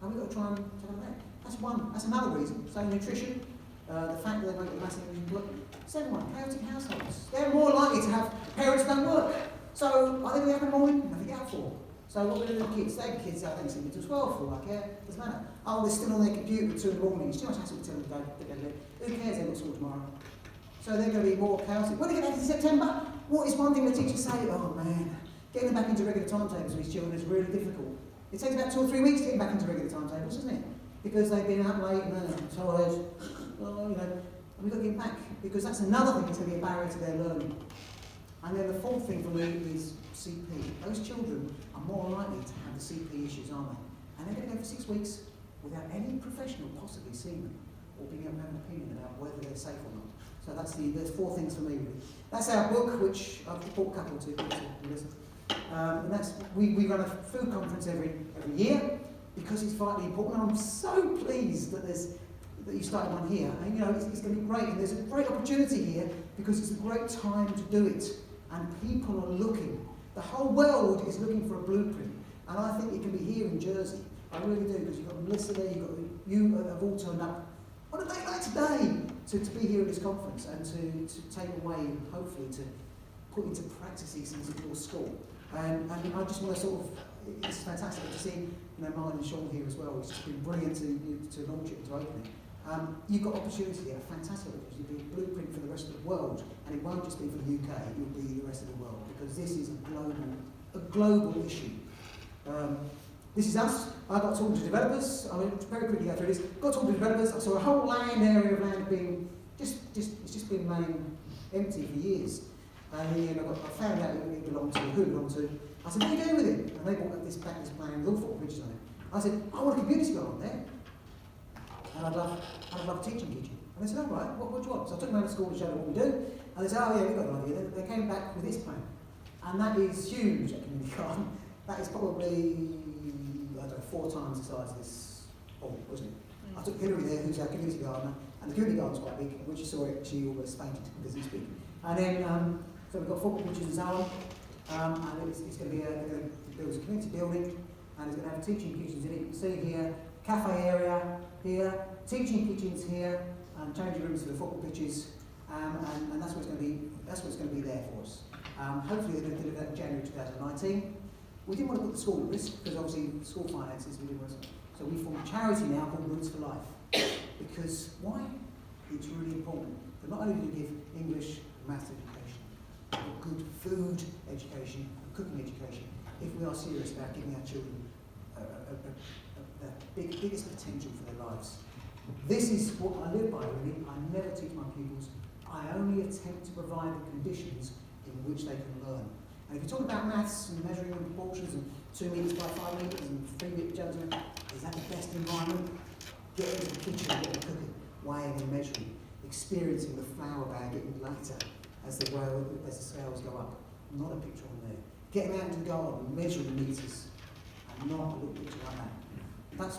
And we've got to try and take them back. That's one. That's another reason. So nutrition, the fact that they don't get massive nutrition work. Second one, chaotic households. They're more likely to have parents who don't work. So are they going to have a morning? Nothing to get out for. So what we're going to do with kids, take kids out, they can sleep until 12 for all I care, doesn't matter. Oh, they're still on their computer at 2 in the morning, it's too much hassle to tell them to go to bed. Who cares, they've got school tomorrow. So they're going to be more chaotic. When they get back in September, what is one thing the teachers say? Oh man, getting them back into regular timetables for these children is really difficult. It takes about 2 or 3 weeks to get them back into regular timetables, doesn't it? because they've been out late and they're tired. Well, you know, and we've got to give back, because that's another thing that's going to be a barrier to their learning. And then the fourth thing for me is CP. Those children are more likely to have the CP issues, aren't they? And they're going to go for 6 weeks without any professional possibly seeing them or being able to have an opinion about whether they're safe or not. So there's 4 things for me, really. That's our book, which I've brought a couple to listen. And that's, we run a food conference every year, because it's vitally important. And I'm so pleased that you started one here. And you know, it's going to be great. And there's a great opportunity here, because it's a great time to do it. And people are looking. The whole world is looking for a blueprint. And I think it can be here in Jersey. I really do, because you've got Melissa there, you have all turned up on a day like today to be here at this conference and to take away and hopefully to put into practice these things at your school. And I just want to sort of, it's fantastic to see, you know, Martin and Sean here as well. It's just been brilliant to launch it and to open it. You've got opportunity here, a fantastic opportunity to be a blueprint for the rest of the world, and it won't just be for the UK, it will be the rest of the world, because this is a global issue. This is us. I got talking to developers. I mean, very quickly go through this. Got talking to developers. I saw a whole area of land being it's just been laying empty for years. And then I found out who it belonged to. I said, what are you doing with it? And they brought up this plan with all 4 bridges on it. I said, I want a community garden there. And I'd love a teaching kitchen. And they said, all right, what do you want? So I took them out of school to show them what we do. And they said, oh yeah, we've got an idea. They came back with this plan. And that is huge, a community garden. That is probably, I don't know, 4 times the size of this hall, wasn't it? I took Hilary there, who's our community gardener, and the community garden's quite big, and when she saw it, she almost fainted because it's big. And then, so we've got football pitches and so on, and it's going to be they're going to build a community building, and it's going to have teaching kitchens in it. You can see here, cafe area here, teaching kitchens here, and changing rooms for the football pitches, and that's what it's going to be. That's what's going to be there for us. Hopefully, they're going to deliver that in January 2019. We didn't want to put the school at risk, because obviously school finances, we didn't want to. So we formed a charity now called Roots for Life. Because why? It's really important that not only do we give English and maths education, but good food education and cooking education, if we are serious about giving our children the biggest potential for their lives. This is what I live by, really. I never teach my pupils. I only attempt to provide the conditions in which they can learn. And if you talk about maths and measuring in proportions and 2 metres by 5 metres and 3 metre jugs, is that the best environment? Get into the kitchen and get them cooking, weighing and measuring, experiencing the flour bag getting lighter as the scales go up. Not a picture on there. Getting out into the garden, measuring metres, and not a little picture like that. That's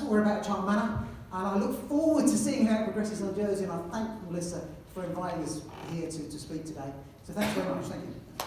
what we're about at Charlton Manor, and I look forward to seeing how it progresses on Jersey, and I thank Melissa for inviting us here to speak today. So thanks very much, thank you.